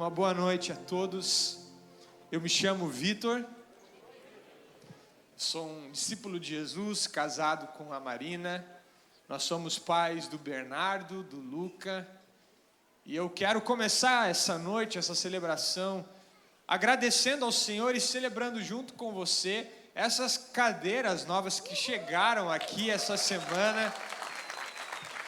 Uma boa noite a todos. Eu me chamo Vitor, sou um discípulo de Jesus, casado com a Marina. Nós somos pais do Bernardo, do Luca. E eu quero começar essa noite, essa celebração, agradecendo ao Senhor e celebrando junto com você essas cadeiras novas que chegaram aqui essa semana.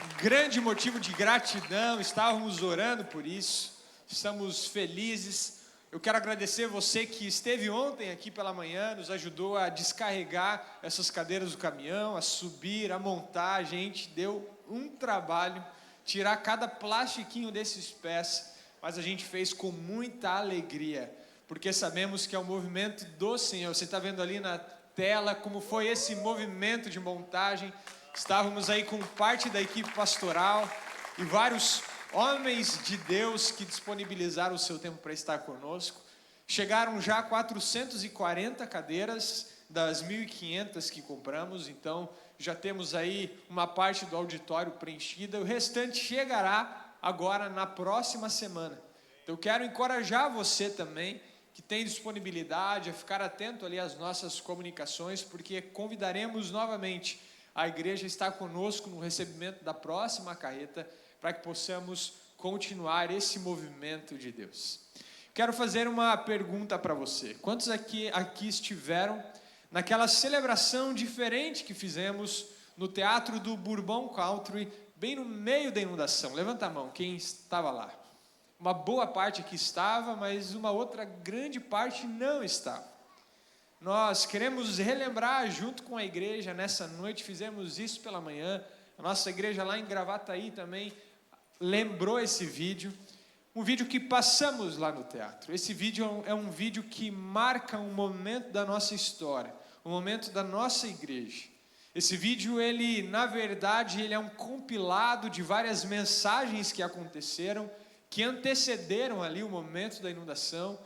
Um grande motivo de gratidão, estávamos orando por isso. Estamos felizes. Eu quero agradecer você que esteve ontem aqui pela manhã, nos ajudou a descarregar essas cadeiras do caminhão, a subir, a montar. A gente deu um trabalho, tirar cada plastiquinho desses pés, mas a gente fez com muita alegria, porque sabemos que é um movimento do Senhor. Você está vendo ali na tela como foi esse movimento de montagem. Estávamos aí com parte da equipe pastoral e vários homens de Deus que disponibilizaram o seu tempo para estar conosco. Chegaram já 440 cadeiras das 1.500 que compramos, então já temos aí uma parte do auditório preenchida. O restante chegará agora na próxima semana. Então eu quero encorajar você também, que tem disponibilidade, a ficar atento ali às nossas comunicações, porque convidaremos novamente a igreja a estar conosco no recebimento da próxima carreta, para que possamos continuar esse movimento de Deus. Quero fazer uma pergunta para você. Quantos aqui estiveram naquela celebração diferente que fizemos no Teatro do Bourbon Country, bem no meio da inundação? Levanta a mão, quem estava lá. Uma boa parte aqui estava, mas uma outra grande parte não estava. Nós queremos relembrar junto com a igreja nessa noite, fizemos isso pela manhã. A nossa igreja lá em Gravataí também lembrou esse vídeo, um vídeo que passamos lá no teatro. Esse vídeo é um vídeo que marca um momento da nossa história, um momento da nossa igreja. Esse vídeo, na verdade, ele é um compilado de várias mensagens que aconteceram, que antecederam ali o momento da inundação.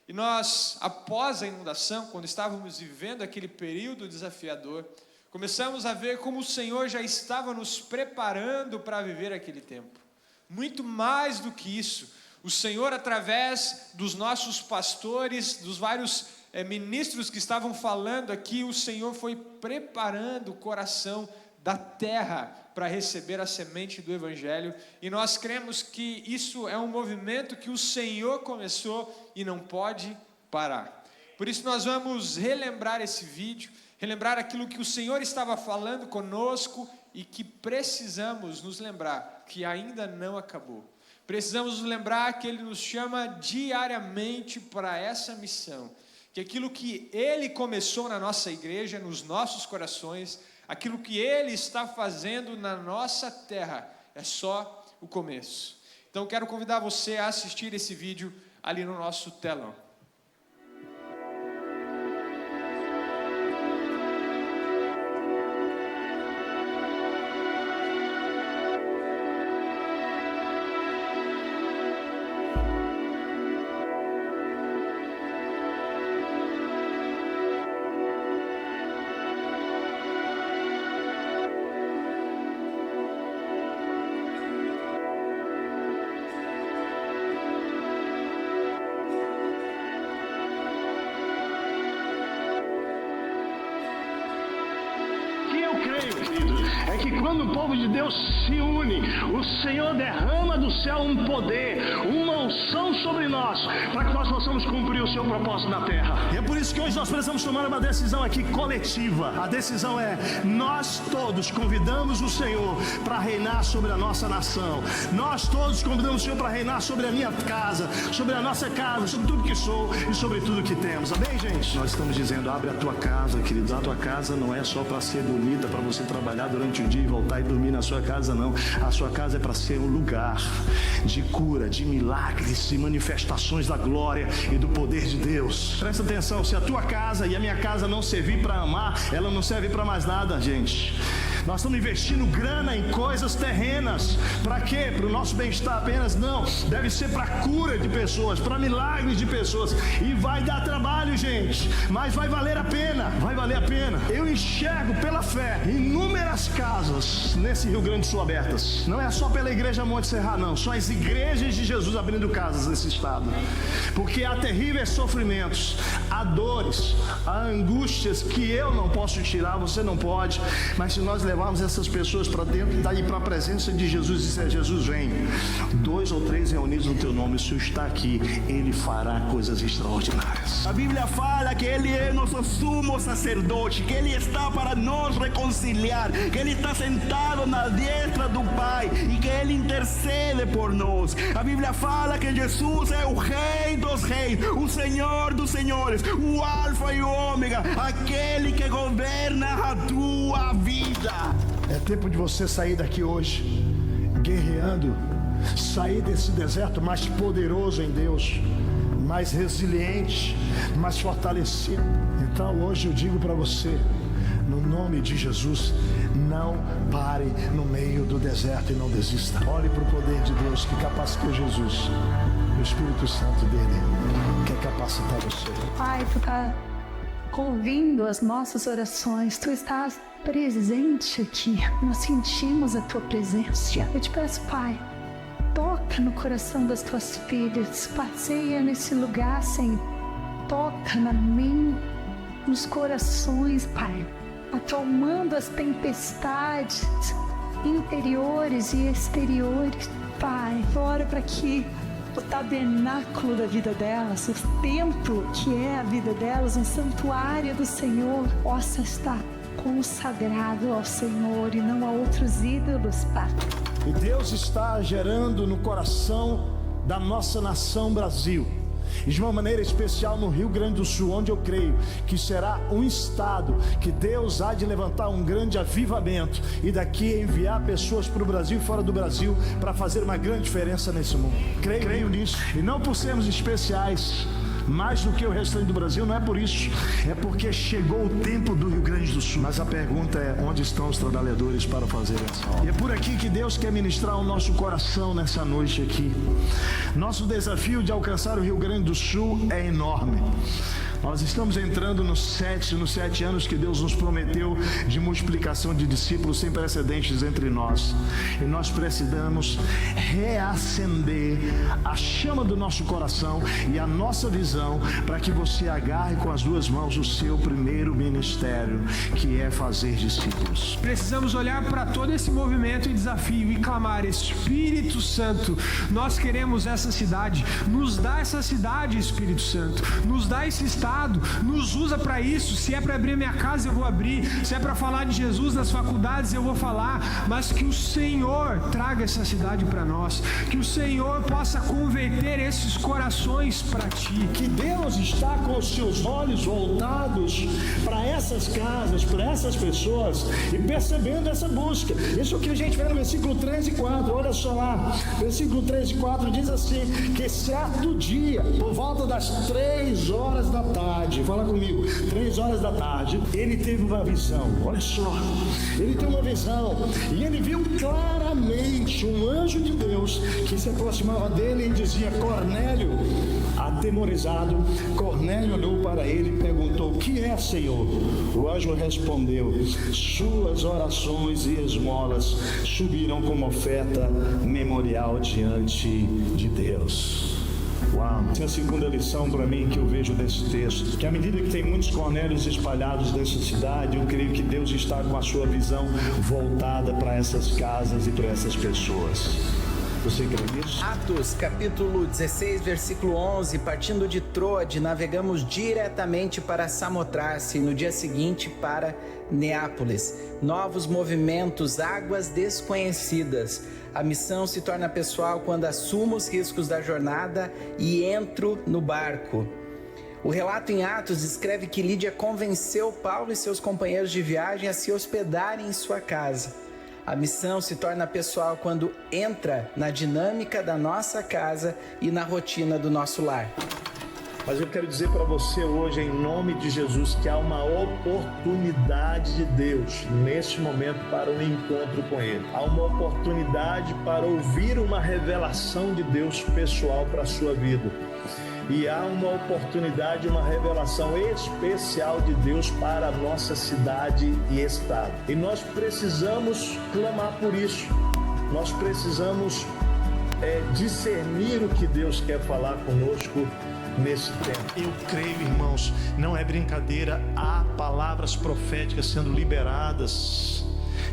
E nós, após a inundação, quando estávamos vivendo aquele período desafiador, começamos a ver como o Senhor já estava nos preparando para viver aquele tempo. Muito mais do que isso, o Senhor, através dos nossos pastores, dos vários ministros que estavam falando aqui, o Senhor foi preparando o coração da terra para receber a semente do Evangelho. E nós cremos que isso é um movimento que o Senhor começou e não pode parar. Por isso nós vamos relembrar esse vídeo, relembrar aquilo que o Senhor estava falando conosco e que precisamos nos lembrar que ainda não acabou. Precisamos nos lembrar que Ele nos chama diariamente para essa missão, que aquilo que Ele começou na nossa igreja, nos nossos corações, aquilo que Ele está fazendo na nossa terra, é só o começo. Então quero convidar você a assistir esse vídeo ali no nosso telão. É que quando o povo de Deus se une, o Senhor derrama do céu um poder, uma unção sobre nós, para que nós possamos cumprir o seu propósito na terra. E é por isso que hoje nós precisamos tomar uma decisão aqui coletiva. A decisão é: nós todos convidamos o Senhor para reinar sobre a nossa nação. Nós todos convidamos o Senhor para reinar sobre a minha casa, sobre a nossa casa, sobre tudo que sou e sobre tudo que temos. Amém, gente? Nós estamos dizendo: abre a tua casa, queridos. A tua casa não é só para ser bonita, para você trabalhar durante o dia e voltar e dormir na sua casa, não. A sua casa é para ser um lugar de cura, de milagres, de manifestações da glória e do poder de Deus. Presta atenção: se a tua casa e a minha casa não servir para amar, ela não serve para mais nada, gente. Nós estamos investindo grana em coisas terrenas. Para quê? Para o nosso bem-estar apenas? Não. Deve ser para a cura de pessoas, para milagres de pessoas. E vai dar trabalho, gente, mas vai valer a pena. Vai valer a pena. Eu enxergo pela fé inúmeras casas nesse Rio Grande do Sul abertas. Não é só pela igreja Monte Serra, não. São as igrejas de Jesus abrindo casas nesse estado. Porque há terríveis sofrimentos, há dores, há angústias que eu não posso tirar, você não pode. Mas se nós levarmos essas pessoas para dentro, daí para a presença de Jesus e disser: Jesus, vem, 2 ou 3 reunidos no teu nome, o Senhor está aqui, Ele fará coisas extraordinárias. A Bíblia fala que Ele é nosso sumo sacerdote, que Ele está para nos reconciliar, que Ele está sentado na destra do Pai e que Ele intercede por nós. A Bíblia fala que Jesus é o Rei dos Reis, o Senhor dos Senhores, o Alfa e o Ômega, aquele que governa a tua vida. É tempo de você sair daqui hoje guerreando, sair desse deserto mais poderoso em Deus, mais resiliente, mais fortalecido. Então hoje eu digo para você, no nome de Jesus, não pare no meio do deserto e não desista. Olhe para o poder de Deus que capacitou Jesus, o Espírito Santo dele quer capacitar você. Pai, Tu está ouvindo as nossas orações, Tu estás presente aqui, nós sentimos a Tua presença. Eu te peço, Pai, toca no coração das Tuas filhas, passeia nesse lugar, Senhor, toca na mente, nos corações, Pai, acalmando as tempestades interiores e exteriores. Pai, oro para que o tabernáculo da vida delas, o templo que é a vida delas, um santuário do Senhor, possa estar consagrado ao Senhor e não a outros ídolos, Pai. E Deus está gerando no coração da nossa nação Brasil, e de uma maneira especial no Rio Grande do Sul, onde eu creio que será um estado que Deus há de levantar um grande avivamento e daqui enviar pessoas para o Brasil e fora do Brasil para fazer uma grande diferença nesse mundo. Creio nisso, e não por sermos especiais mais do que o restante do Brasil, não é por isso, é porque chegou o tempo do Rio Grande do Sul. Mas a pergunta é: onde estão os trabalhadores para fazer essa obra? E é por aqui que Deus quer ministrar o nosso coração nessa noite aqui. Nosso desafio de alcançar o Rio Grande do Sul é enorme. Nós estamos entrando nos 7 anos que Deus nos prometeu de multiplicação de discípulos sem precedentes entre nós. E nós precisamos reacender a chama do nosso coração e a nossa visão para que você agarre com as 2 mãos o seu primeiro ministério, que é fazer discípulos. Precisamos olhar para todo esse movimento e desafio e clamar: Espírito Santo, nós queremos essa cidade, nos dá essa cidade, Espírito Santo, nos dá esse estado, nos usa para isso. Se é para abrir minha casa, eu vou abrir. Se é para falar de Jesus nas faculdades, eu vou falar. Mas que o Senhor traga essa cidade para nós, que o Senhor possa converter esses corações para Ti. Que Deus está com os seus olhos voltados para essas casas, para essas pessoas, e percebendo essa busca. Isso que a gente vê no versículo 3 e 4, olha só lá, versículo 3 e 4 diz assim: que certo dia, por volta das 3 horas da tarde, fala comigo, 3 horas da tarde, ele teve uma visão. Olha só, ele teve uma visão e ele viu claramente um anjo de Deus que se aproximava dele e dizia: Cornélio. Atemorizado, Cornélio olhou para ele e perguntou: o que é, Senhor? O anjo respondeu: suas orações e esmolas subiram como oferta memorial diante de Deus. Uau! Essa é a segunda lição para mim que eu vejo desse texto, que à medida que tem muitos Cornélios espalhados nessa cidade, eu creio que Deus está com a sua visão voltada para essas casas e para essas pessoas. Você crê nisso? Atos, capítulo 16, versículo 11. Partindo de Troade, navegamos diretamente para Samotrace e no dia seguinte para Neápolis. Novos movimentos, águas desconhecidas. A missão se torna pessoal quando assumo os riscos da jornada e entro no barco. O relato em Atos descreve que Lídia convenceu Paulo e seus companheiros de viagem a se hospedarem em sua casa. A missão se torna pessoal quando entra na dinâmica da nossa casa e na rotina do nosso lar. Mas eu quero dizer para você hoje, em nome de Jesus, que há uma oportunidade de Deus neste momento para um encontro com Ele. Há uma oportunidade para ouvir uma revelação de Deus pessoal para a sua vida. E há uma oportunidade, uma revelação especial de Deus para a nossa cidade e estado. E nós precisamos clamar por isso. Nós precisamos discernir o que Deus quer falar conosco nesse tempo. Eu creio, irmãos, não é brincadeira, há palavras proféticas sendo liberadas,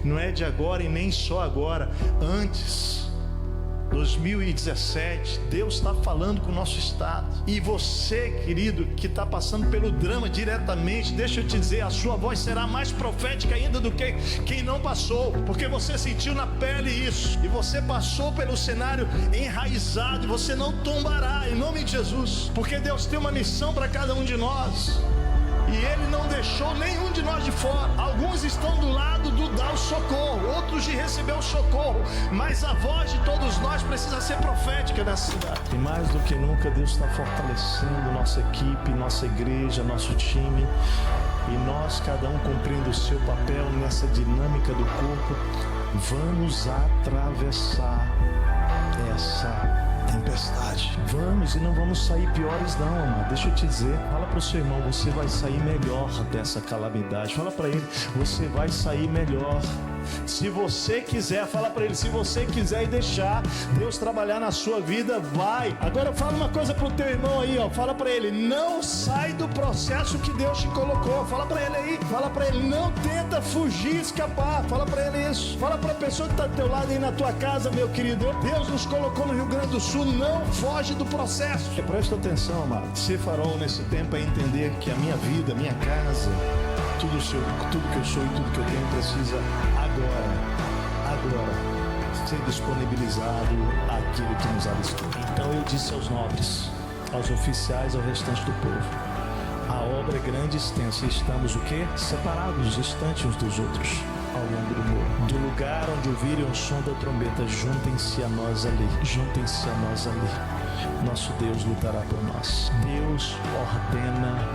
não é de agora e nem só agora, antes. 2017, Deus está falando com o nosso estado. E você, querido, que está passando pelo drama diretamente, deixa eu te dizer, a sua voz será mais profética ainda do que quem não passou, porque você sentiu na pele isso, e você passou pelo cenário enraizado, e você não tombará, em nome de Jesus, porque Deus tem uma missão para cada um de nós. E Ele não deixou nenhum de nós de fora. Alguns estão do lado do dar o socorro, outros de receber o socorro, mas a voz de todos nós precisa ser profética nessa cidade. E mais do que nunca, Deus está fortalecendo nossa equipe, nossa igreja, nosso time. E nós, cada um cumprindo o seu papel nessa dinâmica do corpo, vamos atravessar essa tempestade. Vamos, e não vamos sair piores não, amado. Deixa eu te dizer, fala para o seu irmão, você vai sair melhor dessa calamidade. Fala para ele, você vai sair melhor. Se você quiser, fala para ele, se você quiser e deixar Deus trabalhar na sua vida, vai. Agora fala uma coisa pro teu irmão aí, ó. Fala para ele, não sai do processo que Deus te colocou. Fala para ele aí, fala para ele, não tenta fugir, escapar. Fala para ele isso. Fala para a pessoa que está do teu lado aí na tua casa, meu querido. Deus nos colocou no Rio Grande do Sul, não foge do processo. Presta atenção, amado. Ser farol nesse tempo é entender que a minha vida, a minha casa, tudo que eu sou e tudo que eu tenho precisa agora ser disponibilizado àquilo que nos alistou. Então eu disse aos nobres, aos oficiais, ao restante do povo, a obra é grande e extensa, e estamos o quê? Separados, distantes uns dos outros, ao longo do muro. Do lugar onde ouvirem o som da trombeta, juntem-se a nós ali, juntem-se a nós ali. Nosso Deus lutará por nós. Deus ordena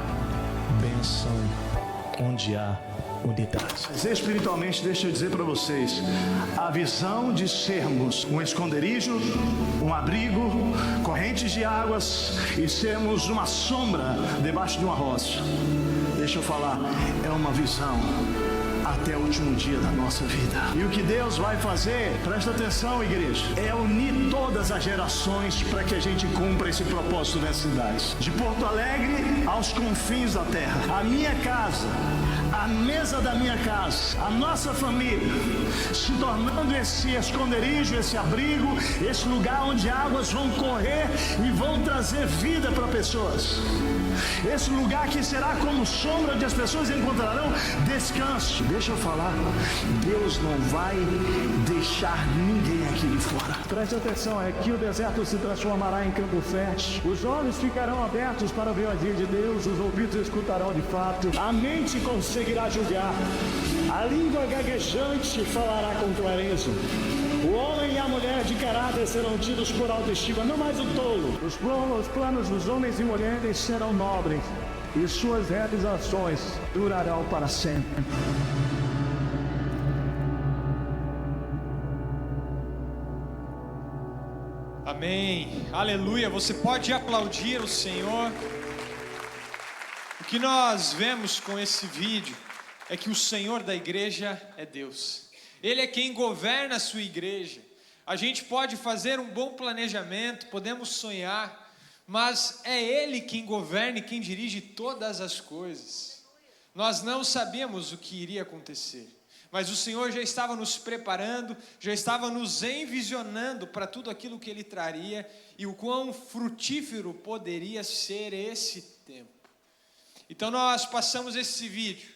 bênção onde há unidade. Espiritualmente, deixa eu dizer para vocês, a visão de sermos um esconderijo, um abrigo, correntes de águas e sermos uma sombra debaixo de uma rocha, deixa eu falar, é uma visão até o último dia da nossa vida. E o que Deus vai fazer, presta atenção, igreja, é unir todas as gerações para que a gente cumpra esse propósito nessa cidade. De Porto Alegre aos confins da terra. A minha casa, a mesa da minha casa, a nossa família, se tornando esse esconderijo, esse abrigo, esse lugar onde águas vão correr e vão trazer vida para pessoas. Esse lugar que será como sombra, onde as pessoas encontrarão descanso. Deixa eu falar, Deus não vai deixar ninguém aqui de fora. Preste atenção, é que o deserto se transformará em campo fértil. Os olhos ficarão abertos para ver o agir de Deus, os ouvidos escutarão de fato, a mente conseguirá julgar, a língua gaguejante falará com clareza. O homem e a mulher de caráter serão tidos por autoestima, não mais o tolo. Os planos dos homens e mulheres serão nobres, e suas realizações durarão para sempre. Amém, aleluia. Você pode aplaudir o Senhor. O que nós vemos com esse vídeo é que o Senhor da igreja é Deus. Ele é quem governa a sua igreja. A gente pode fazer um bom planejamento, podemos sonhar, mas é Ele quem governa e quem dirige todas as coisas. Nós não sabíamos o que iria acontecer, mas o Senhor já estava nos preparando, já estava nos envisionando para tudo aquilo que Ele traria e o quão frutífero poderia ser esse tempo. Então nós passamos esse vídeo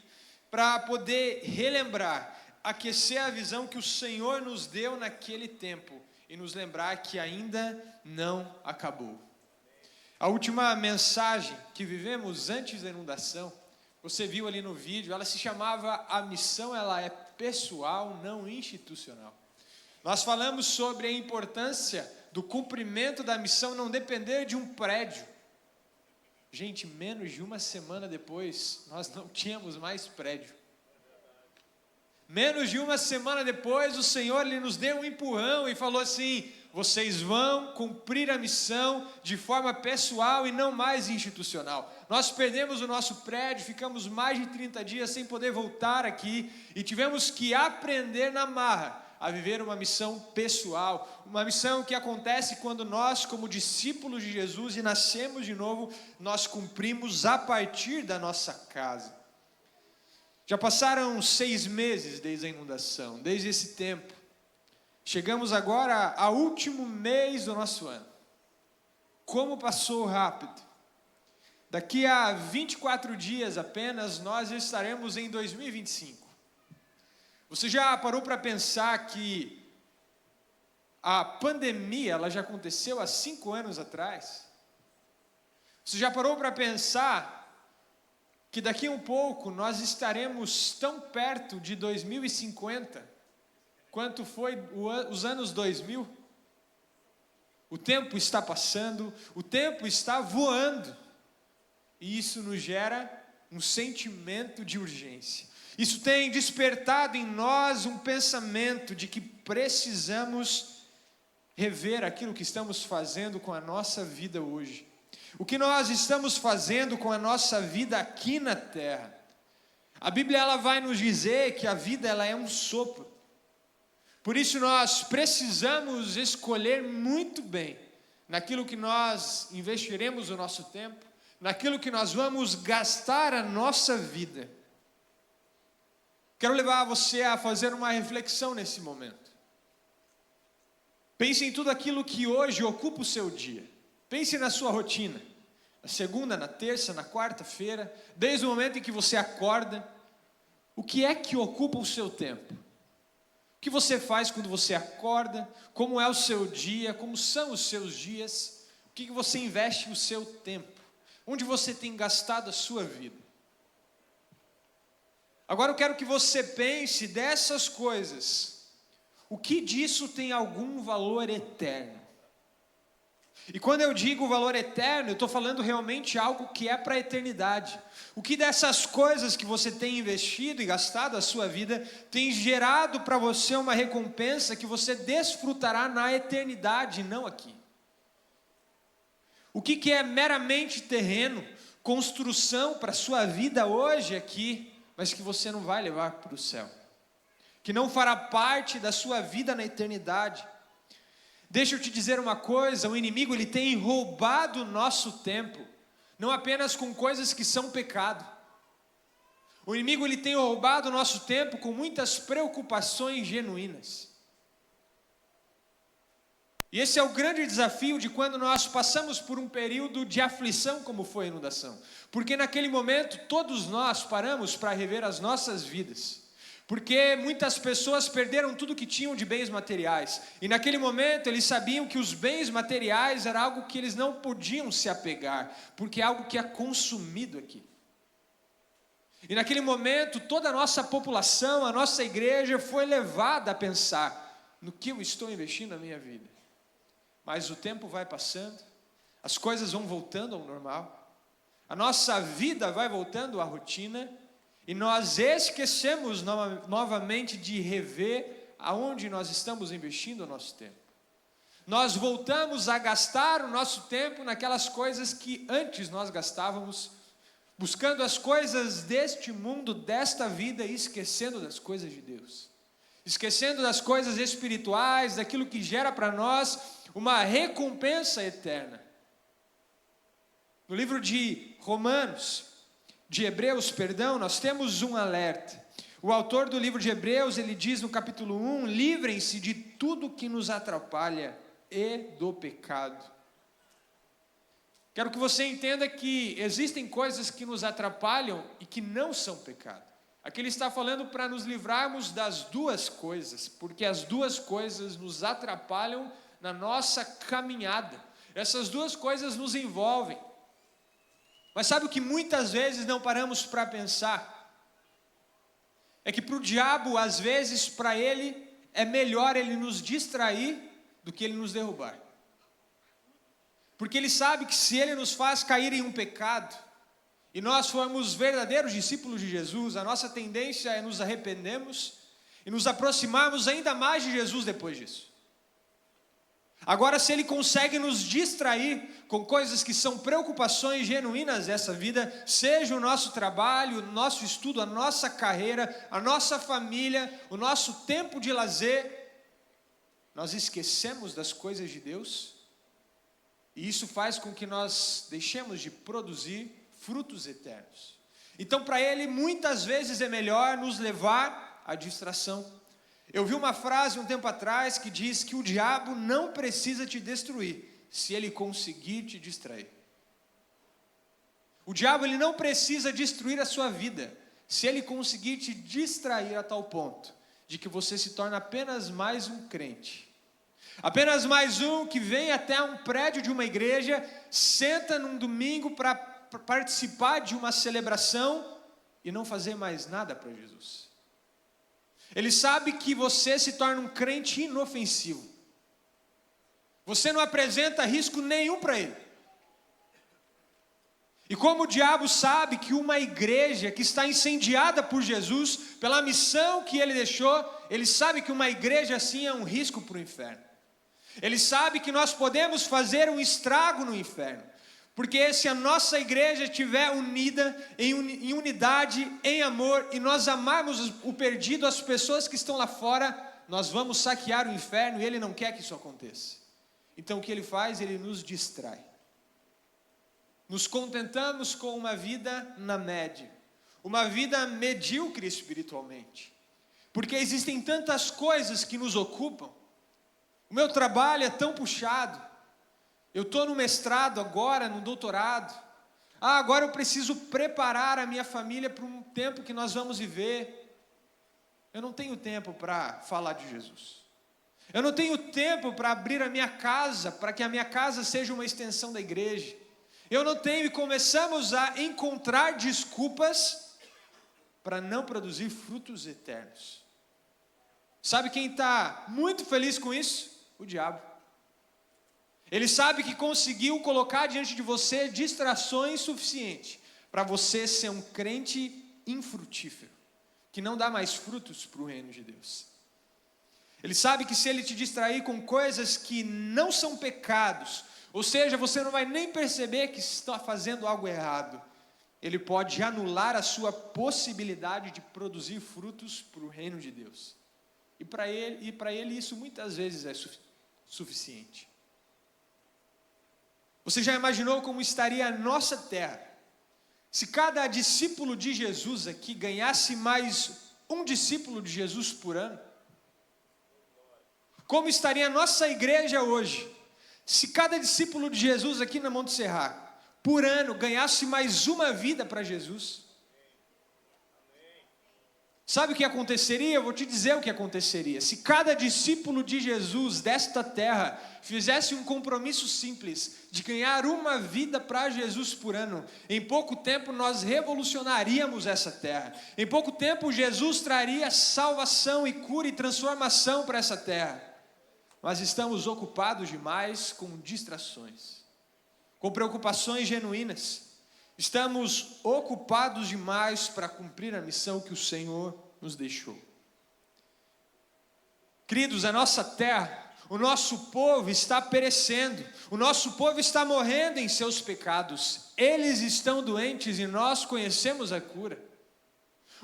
para poder relembrar, aquecer a visão que o Senhor nos deu naquele tempo e nos lembrar que ainda não acabou. A última mensagem que vivemos antes da inundação, você viu ali no vídeo, ela se chamava A Missão, ela é pessoal, não institucional. Nós falamos sobre a importância do cumprimento da missão não depender de um prédio. Gente, menos de uma semana depois, nós não tínhamos mais prédio. Menos de uma semana depois, o Senhor lhe nos deu um empurrão e falou assim: vocês vão cumprir a missão de forma pessoal e não mais institucional. Nós perdemos o nosso prédio, ficamos mais de 30 dias sem poder voltar aqui e tivemos que aprender na marra a viver uma missão pessoal, uma missão que acontece quando nós, como discípulos de Jesus e nascemos de novo, nós cumprimos a partir da nossa casa. Já passaram 6 meses desde a inundação, desde esse tempo. Chegamos agora ao último mês do nosso ano. Como passou rápido. Daqui a 24 dias apenas, nós estaremos em 2025. Você já parou para pensar que a pandemia ela já aconteceu há 5 anos atrás? Você já parou para pensar que daqui a um pouco nós estaremos tão perto de 2050 quanto foi os anos 2000? O tempo está passando, o tempo está voando, e isso nos gera um sentimento de urgência. Isso tem despertado em nós um pensamento de que precisamos rever aquilo que estamos fazendo com a nossa vida hoje. O que nós estamos fazendo com a nossa vida aqui na terra. A Bíblia ela vai nos dizer que a vida ela é um sopro. Por isso nós precisamos escolher muito bem naquilo que nós investiremos o nosso tempo, naquilo que nós vamos gastar a nossa vida. Quero levar você a fazer uma reflexão nesse momento. Pense em tudo aquilo que hoje ocupa o seu dia. Pense na sua rotina. Na segunda, na terça, na quarta-feira, desde o momento em que você acorda. O que é que ocupa o seu tempo? O que você faz quando você acorda? Como é o seu dia? Como são os seus dias? O que você investe o seu tempo? Onde você tem gastado a sua vida? Agora eu quero que você pense dessas coisas. O que disso tem algum valor eterno? E quando eu digo valor eterno, eu estou falando realmente algo que é para a eternidade. O que dessas coisas que você tem investido e gastado a sua vida tem gerado para você uma recompensa que você desfrutará na eternidade, não aqui. O que é meramente terreno, construção para a sua vida hoje aqui, mas que você não vai levar para o céu, que não fará parte da sua vida na eternidade. Deixa eu te dizer uma coisa, o inimigo ele tem roubado o nosso tempo, não apenas com coisas que são pecado. O inimigo ele tem roubado o nosso tempo com muitas preocupações genuínas. E esse é o grande desafio de quando nós passamos por um período de aflição como foi a inundação. Porque naquele momento todos nós paramos para rever as nossas vidas. Porque muitas pessoas perderam tudo que tinham de bens materiais. E naquele momento eles sabiam que os bens materiais era algo que eles não podiam se apegar. Porque é algo que é consumido aqui. E naquele momento toda a nossa população, a nossa igreja foi levada a pensar no que eu estou investindo na minha vida. Mas o tempo vai passando, as coisas vão voltando ao normal, a nossa vida vai voltando à rotina, e nós esquecemos novamente de rever aonde nós estamos investindo o nosso tempo. Nós voltamos a gastar o nosso tempo naquelas coisas que antes nós gastávamos, buscando as coisas deste mundo, desta vida, e esquecendo das coisas de Deus. Esquecendo das coisas espirituais, daquilo que gera para nós uma recompensa eterna. No livro de Hebreus, nós temos um alerta. O autor do livro de Hebreus, ele diz no capítulo 1, livrem-se de tudo que nos atrapalha e do pecado. Quero que você entenda que existem coisas que nos atrapalham e que não são pecado. Aqui ele está falando para nos livrarmos das duas coisas, porque as duas coisas nos atrapalham na nossa caminhada. Essas duas coisas nos envolvem. Mas sabe o que muitas vezes não paramos para pensar? É que para o diabo, às vezes, para ele, é melhor ele nos distrair do que ele nos derrubar. porque Ele sabe que se Ele nos faz cair em um pecado, e nós formos verdadeiros discípulos de Jesus, a nossa tendência é nos arrependermos e nos aproximarmos ainda mais de Jesus depois disso. Agora, se Ele consegue nos distrair com coisas que são preocupações genuínas dessa vida, seja o nosso trabalho, o nosso estudo, a nossa carreira, a nossa família, o nosso tempo de lazer, nós esquecemos das coisas de Deus, e isso faz com que nós deixemos de produzir frutos eternos. Então, para Ele, muitas vezes é melhor nos levar à distração. Eu vi uma frase um tempo atrás que diz que o diabo não precisa te destruir, se ele conseguir te distrair. O diabo, ele não precisa destruir a sua vida, se ele conseguir te distrair a tal ponto de que você se torna apenas mais um crente. Apenas mais um que vem até um prédio de uma igreja, senta num domingo para participar de uma celebração e não fazer mais nada para Jesus. Ele sabe que você se torna um crente inofensivo. Você não apresenta risco nenhum para ele. E como o diabo sabe que uma igreja que está incendiada por Jesus, pela missão que ele deixou, ele sabe que uma igreja assim é um risco para o inferno. Ele sabe que nós podemos fazer um estrago no inferno. Porque se a nossa igreja estiver unida, em unidade, em amor, e nós amarmos o perdido, as pessoas que estão lá fora, nós vamos saquear o inferno, e Ele não quer que isso aconteça. Então o que Ele faz? Ele nos distrai. Nos contentamos com uma vida na média, uma vida medíocre espiritualmente, porque existem tantas coisas que nos ocupam. O meu trabalho é tão puxado. Eu estou no mestrado agora, no doutorado. Agora eu preciso preparar a minha família para um tempo que nós vamos viver. Eu não tenho tempo para falar de Jesus. Eu não tenho tempo para abrir a minha casa, para que a minha casa seja uma extensão da igreja. Eu não tenho, e começamos a encontrar desculpas para não produzir frutos eternos. Sabe quem está muito feliz com isso? O diabo. Ele sabe que conseguiu colocar diante de você distrações suficientes para você ser um crente infrutífero, que não dá mais frutos para o reino de Deus. Ele sabe que se ele te distrair com coisas que não são pecados, ou seja, você não vai nem perceber que está fazendo algo errado, ele pode anular a sua possibilidade de produzir frutos para o reino de Deus. E para ele isso muitas vezes é suficiente. Você já imaginou como estaria a nossa terra se cada discípulo de Jesus aqui ganhasse mais um discípulo de Jesus por ano? Como estaria a nossa igreja hoje se cada discípulo de Jesus aqui na Monte Serra, por ano, ganhasse mais uma vida para Jesus? Sabe o que aconteceria? Eu vou te dizer o que aconteceria. Se cada discípulo de Jesus desta terra fizesse um compromisso simples de ganhar uma vida para Jesus por ano, em pouco tempo nós revolucionaríamos essa terra. Em pouco tempo Jesus traria salvação e cura e transformação para essa terra. Mas estamos ocupados demais com distrações, com preocupações genuínas. Estamos ocupados demais para cumprir a missão que o Senhor nos deixou. Queridos, a nossa terra, o nosso povo está perecendo, o nosso povo está morrendo em seus pecados, eles estão doentes e nós conhecemos a cura.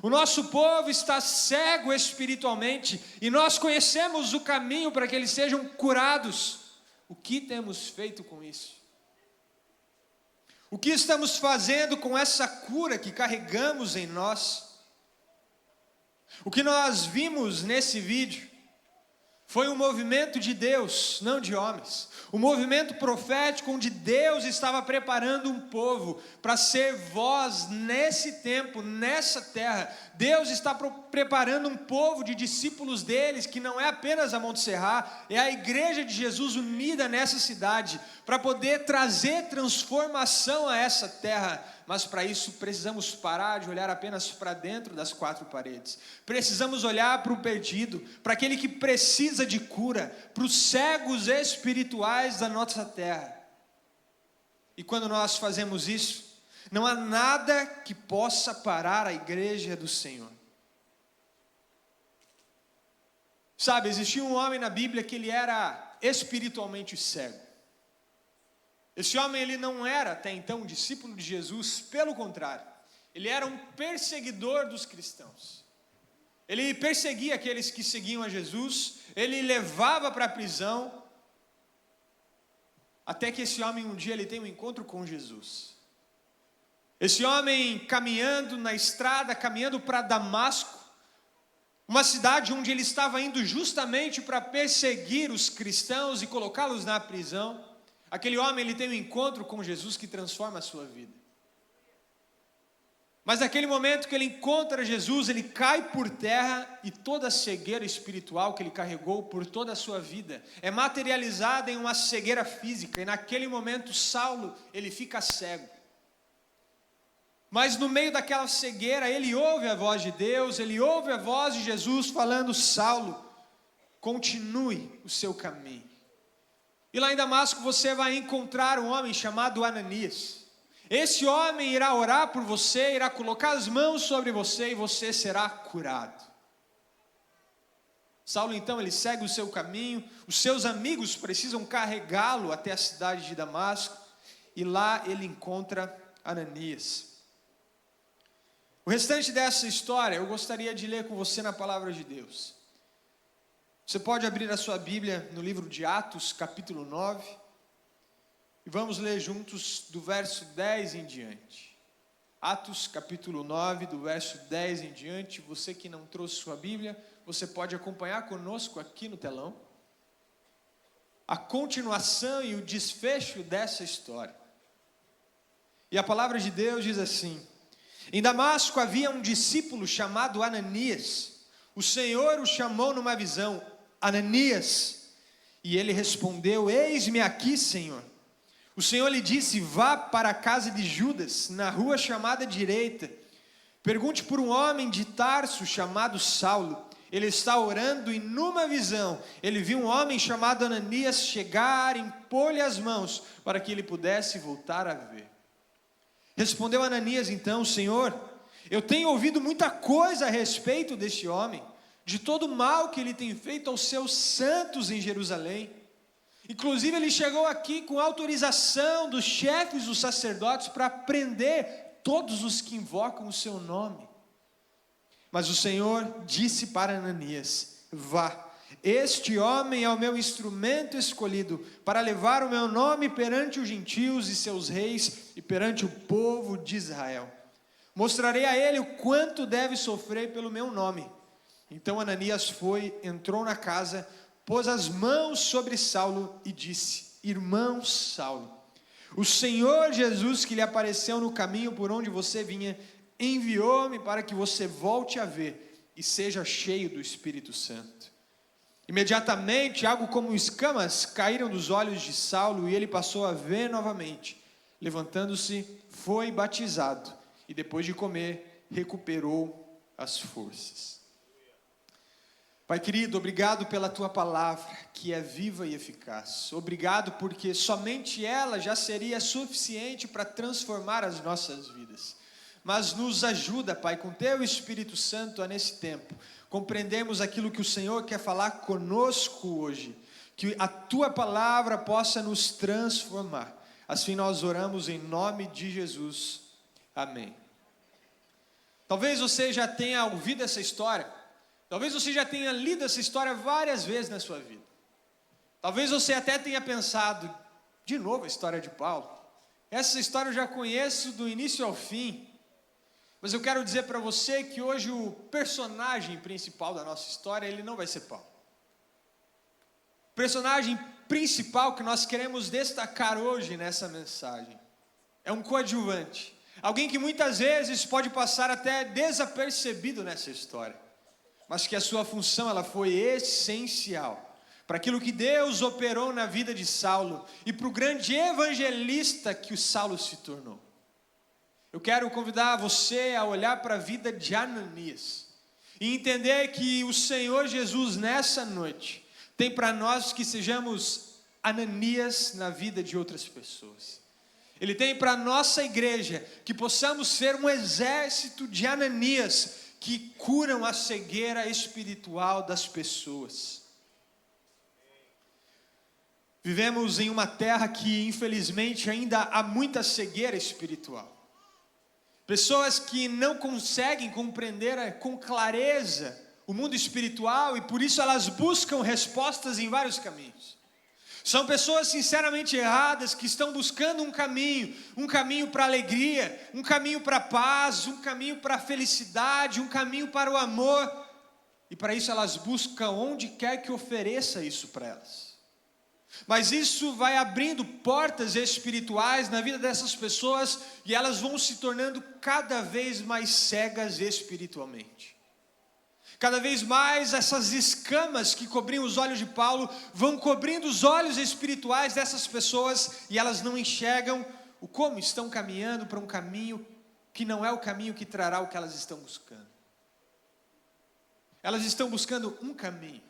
O nosso povo está cego espiritualmente e nós conhecemos o caminho para que eles sejam curados. O que temos feito com isso? O que estamos fazendo com essa cura que carregamos em nós? O que nós vimos nesse vídeo foi um movimento de Deus, não de homens. Um movimento profético onde Deus estava preparando um povo para ser voz nesse tempo, nessa terra. Deus está preparando um povo de discípulos deles, que não é apenas a Monte Serra, é a igreja de Jesus unida nessa cidade, para poder trazer transformação a essa terra. Mas para isso precisamos parar de olhar apenas para dentro das quatro paredes. Precisamos olhar para o perdido, para aquele que precisa de cura, para os cegos espirituais da nossa terra. E quando nós fazemos isso, não há nada que possa parar a igreja do Senhor. Sabe, existia um homem na Bíblia que ele era espiritualmente cego. Esse homem, ele não era até então discípulo de Jesus, pelo contrário, ele era um perseguidor dos cristãos. Ele perseguia aqueles que seguiam a Jesus, ele levava para a prisão, até que esse homem um dia ele tem um encontro com Jesus. Esse homem caminhando na estrada, caminhando para Damasco, uma cidade onde ele estava indo justamente para perseguir os cristãos e colocá-los na prisão. Aquele homem, ele tem um encontro com Jesus que transforma a sua vida. Mas naquele momento que ele encontra Jesus, ele cai por terra e toda a cegueira espiritual que ele carregou por toda a sua vida é materializada em uma cegueira física. E naquele momento Saulo, ele fica cego. Mas no meio daquela cegueira, ele ouve a voz de Deus, ele ouve a voz de Jesus falando: Saulo, continue o seu caminho. E lá em Damasco você vai encontrar um homem chamado Ananias. Esse homem irá orar por você, irá colocar as mãos sobre você e você será curado. Saulo então, ele segue o seu caminho, os seus amigos precisam carregá-lo até a cidade de Damasco, e lá ele encontra Ananias. O restante dessa história eu gostaria de ler com você na palavra de Deus. Você pode abrir a sua Bíblia no livro de Atos, capítulo 9, e vamos ler juntos do verso 10 em diante. Atos, capítulo 9, do verso 10 em diante. Você que não trouxe sua Bíblia, você pode acompanhar conosco aqui no telão a continuação e o desfecho dessa história. E a palavra de Deus diz assim: em Damasco havia um discípulo chamado Ananias. O Senhor o chamou numa visão: Ananias. E ele respondeu: eis-me aqui, Senhor. O Senhor lhe disse: vá para a casa de Judas, na rua chamada Direita. Pergunte por um homem de Tarso chamado Saulo. Ele está orando e numa visão ele viu um homem chamado Ananias chegar, impor-lhe as mãos para que ele pudesse voltar a ver. Respondeu Ananias então: Senhor, eu tenho ouvido muita coisa a respeito deste homem, de todo o mal que ele tem feito aos seus santos em Jerusalém. Inclusive ele chegou aqui com autorização dos chefes dos sacerdotes para prender todos os que invocam o seu nome. Mas o Senhor disse para Ananias: vá, este homem é o meu instrumento escolhido para levar o meu nome perante os gentios e seus reis e perante o povo de Israel. Mostrarei a ele o quanto deve sofrer pelo meu nome. Então Ananias foi, entrou na casa, pôs as mãos sobre Saulo e disse: irmão Saulo, o Senhor Jesus que lhe apareceu no caminho por onde você vinha, enviou-me para que você volte a ver e seja cheio do Espírito Santo. Imediatamente, algo como escamas caíram dos olhos de Saulo e ele passou a ver novamente. Levantando-se, foi batizado e depois de comer, recuperou as forças. Pai querido, obrigado pela tua palavra, que é viva e eficaz. Obrigado porque somente ela já seria suficiente para transformar as nossas vidas. Mas nos ajuda, Pai, com teu Espírito Santo a nesse tempo compreendermos aquilo que o Senhor quer falar conosco hoje, que a tua palavra possa nos transformar. Assim nós oramos em nome de Jesus. Amém. Talvez você já tenha ouvido essa história. Talvez você já tenha lido essa história várias vezes na sua vida. Talvez você até tenha pensado: de novo a história de Paulo. Essa história eu já conheço do início ao fim. Mas eu quero dizer para você que hoje o personagem principal da nossa história, ele não vai ser Paulo. O personagem principal que nós queremos destacar hoje nessa mensagem é um coadjuvante. Alguém que muitas vezes pode passar até desapercebido nessa história, mas que a sua função ela foi essencial para aquilo que Deus operou na vida de Saulo e para o grande evangelista que o Saulo se tornou. Eu quero convidar você a olhar para a vida de Ananias e entender que o Senhor Jesus nessa noite tem para nós que sejamos Ananias na vida de outras pessoas. Ele tem para a nossa igreja que possamos ser um exército de Ananias que curam a cegueira espiritual das pessoas. Vivemos em uma terra que infelizmente ainda há muita cegueira espiritual. Pessoas que não conseguem compreender com clareza o mundo espiritual e por isso elas buscam respostas em vários caminhos. São pessoas sinceramente erradas que estão buscando um caminho para a alegria, um caminho para a paz, um caminho para a felicidade, um caminho para o amor. E para isso elas buscam onde quer que ofereça isso para elas. Mas isso vai abrindo portas espirituais na vida dessas pessoas e elas vão se tornando cada vez mais cegas espiritualmente. Cada vez mais essas escamas que cobriam os olhos de Paulo vão cobrindo os olhos espirituais dessas pessoas e elas não enxergam o como estão caminhando para um caminho que não é o caminho que trará o que elas estão buscando. Elas estão buscando um caminho,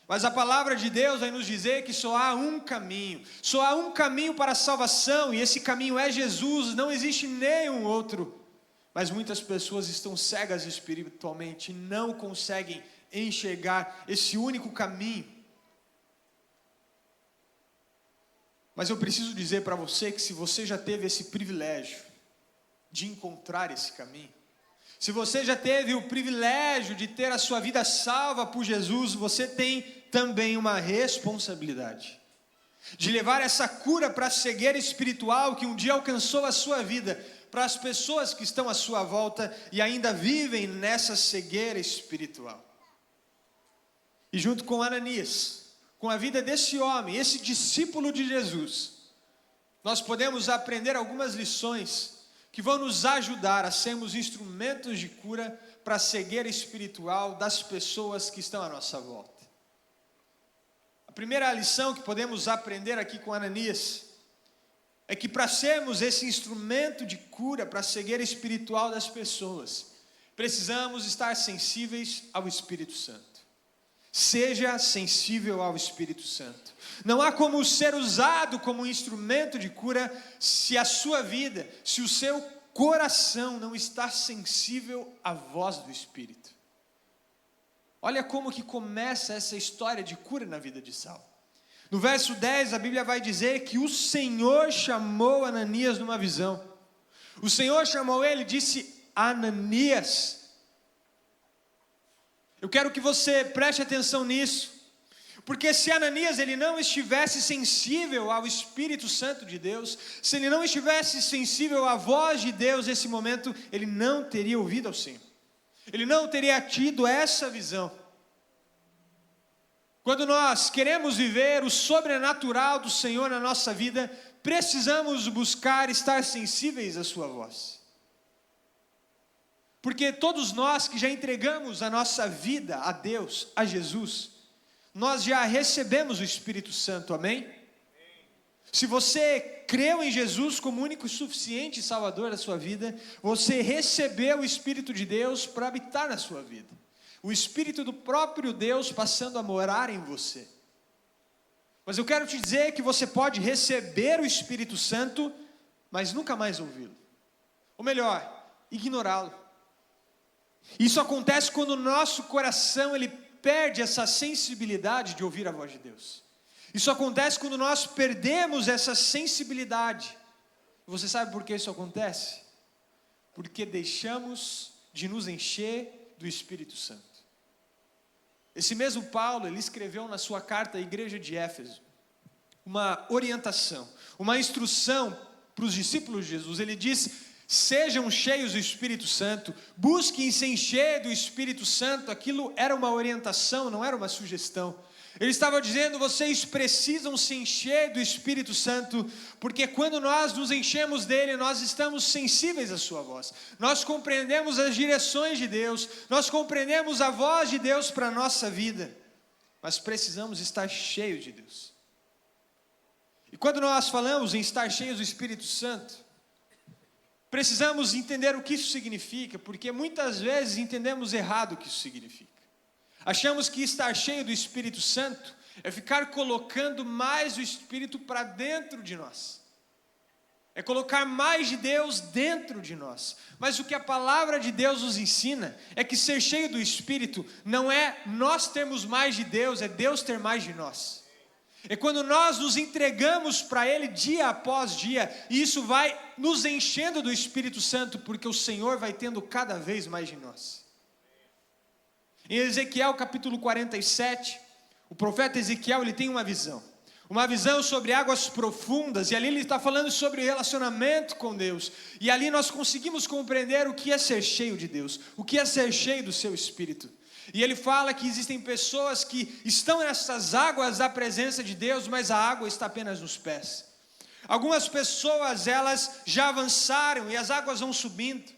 mas a palavra de Deus vai nos dizer que só há um caminho para a salvação e esse caminho é Jesus, não existe nenhum outro. Mas muitas pessoas estão cegas espiritualmente e não conseguem enxergar esse único caminho. Mas eu preciso dizer para você que se você já teve esse privilégio de encontrar esse caminho, se você já teve o privilégio de ter a sua vida salva por Jesus, você tem também uma responsabilidade de levar essa cura para a cegueira espiritual que um dia alcançou a sua vida, para as pessoas que estão à sua volta e ainda vivem nessa cegueira espiritual. E junto com Ananias, com a vida desse homem, esse discípulo de Jesus, nós podemos aprender algumas lições que vão nos ajudar a sermos instrumentos de cura para a cegueira espiritual das pessoas que estão à nossa volta. A primeira lição que podemos aprender aqui com Ananias é que para sermos esse instrumento de cura para a cegueira espiritual das pessoas, precisamos estar sensíveis ao Espírito Santo. Seja sensível ao Espírito Santo. Não há como ser usado como instrumento de cura se a sua vida, se o seu coração não está sensível à voz do Espírito. Olha como que começa essa história de cura na vida de Saulo. No verso 10, a Bíblia vai dizer que o Senhor chamou Ananias numa visão. O Senhor chamou ele e disse: Ananias. Eu quero que você preste atenção nisso, porque se Ananias ele não estivesse sensível ao Espírito Santo de Deus, se ele não estivesse sensível à voz de Deus nesse momento, ele não teria ouvido ao Senhor. Ele não teria tido essa visão. Quando nós queremos viver o sobrenatural do Senhor na nossa vida, precisamos buscar estar sensíveis à sua voz. Porque todos nós que já entregamos a nossa vida a Deus, a Jesus, nós já recebemos o Espírito Santo, amém? Se você creu em Jesus como único e suficiente Salvador da sua vida, você recebeu o Espírito de Deus para habitar na sua vida. O Espírito do próprio Deus passando a morar em você. Mas eu quero te dizer que você pode receber o Espírito Santo, mas nunca mais ouvi-lo. Ou melhor, ignorá-lo. Isso acontece quando o nosso coração ele perde essa sensibilidade de ouvir a voz de Deus. Isso acontece quando nós perdemos essa sensibilidade. Você sabe por que isso acontece? Porque deixamos de nos encher do Espírito Santo. Esse mesmo Paulo, ele escreveu na sua carta à igreja de Éfeso uma orientação, uma instrução para os discípulos de Jesus. Ele diz: sejam cheios do Espírito Santo, busquem se encher do Espírito Santo. Aquilo era uma orientação, não era uma sugestão. Ele estava dizendo: vocês precisam se encher do Espírito Santo, porque quando nós nos enchemos dele, nós estamos sensíveis à sua voz. Nós compreendemos as direções de Deus, nós compreendemos a voz de Deus para a nossa vida, mas precisamos estar cheios de Deus. E quando nós falamos em estar cheios do Espírito Santo, precisamos entender o que isso significa, porque muitas vezes entendemos errado o que isso significa. Achamos que estar cheio do Espírito Santo é ficar colocando mais o Espírito para dentro de nós. é colocar mais de Deus dentro de nós. Mas o que a palavra de Deus nos ensina é que ser cheio do Espírito não é nós termos mais de Deus, é Deus ter mais de nós. É quando nós nos entregamos para Ele dia após dia, e isso vai nos enchendo do Espírito Santo, porque o Senhor vai tendo cada vez mais de nós. Em Ezequiel capítulo 47, o profeta Ezequiel ele tem uma visão sobre águas profundas, e ali ele está falando sobre relacionamento com Deus, e ali nós conseguimos compreender o que é ser cheio de Deus, o que é ser cheio do seu Espírito. E ele fala que existem pessoas que estão nessas águas da presença de Deus, mas a água está apenas nos pés. Algumas pessoas, elas já avançaram e as águas vão subindo.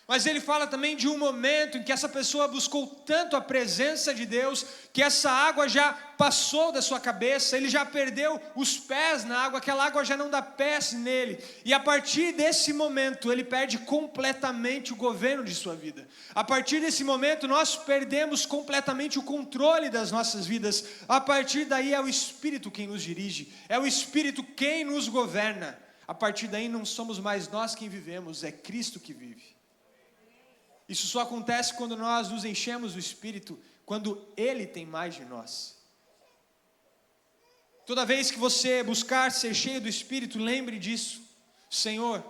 Mas ele fala também de um momento em que essa pessoa buscou tanto a presença de Deus, que essa água já passou da sua cabeça, ele já perdeu os pés na água, aquela água já não dá pés nele. E a partir desse momento, ele perde completamente o governo de sua vida. A partir desse momento, nós perdemos completamente o controle das nossas vidas. A partir daí é o Espírito quem nos dirige, é o Espírito quem nos governa. A partir daí não somos mais nós quem vivemos, é Cristo que vive. Isso só acontece quando nós nos enchemos do Espírito, quando Ele tem mais de nós. Toda vez que você buscar ser cheio do Espírito, lembre disso. Senhor,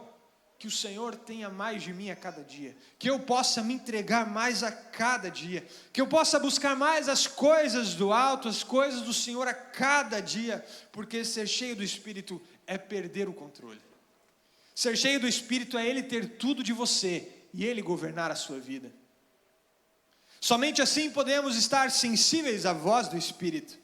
que o Senhor tenha mais de mim a cada dia, que eu possa me entregar mais a cada dia, que eu possa buscar mais as coisas do alto, as coisas do Senhor a cada dia, porque ser cheio do Espírito é perder o controle. Ser cheio do Espírito é Ele ter tudo de você e Ele governar a sua vida. Somente assim podemos estar sensíveis à voz do Espírito.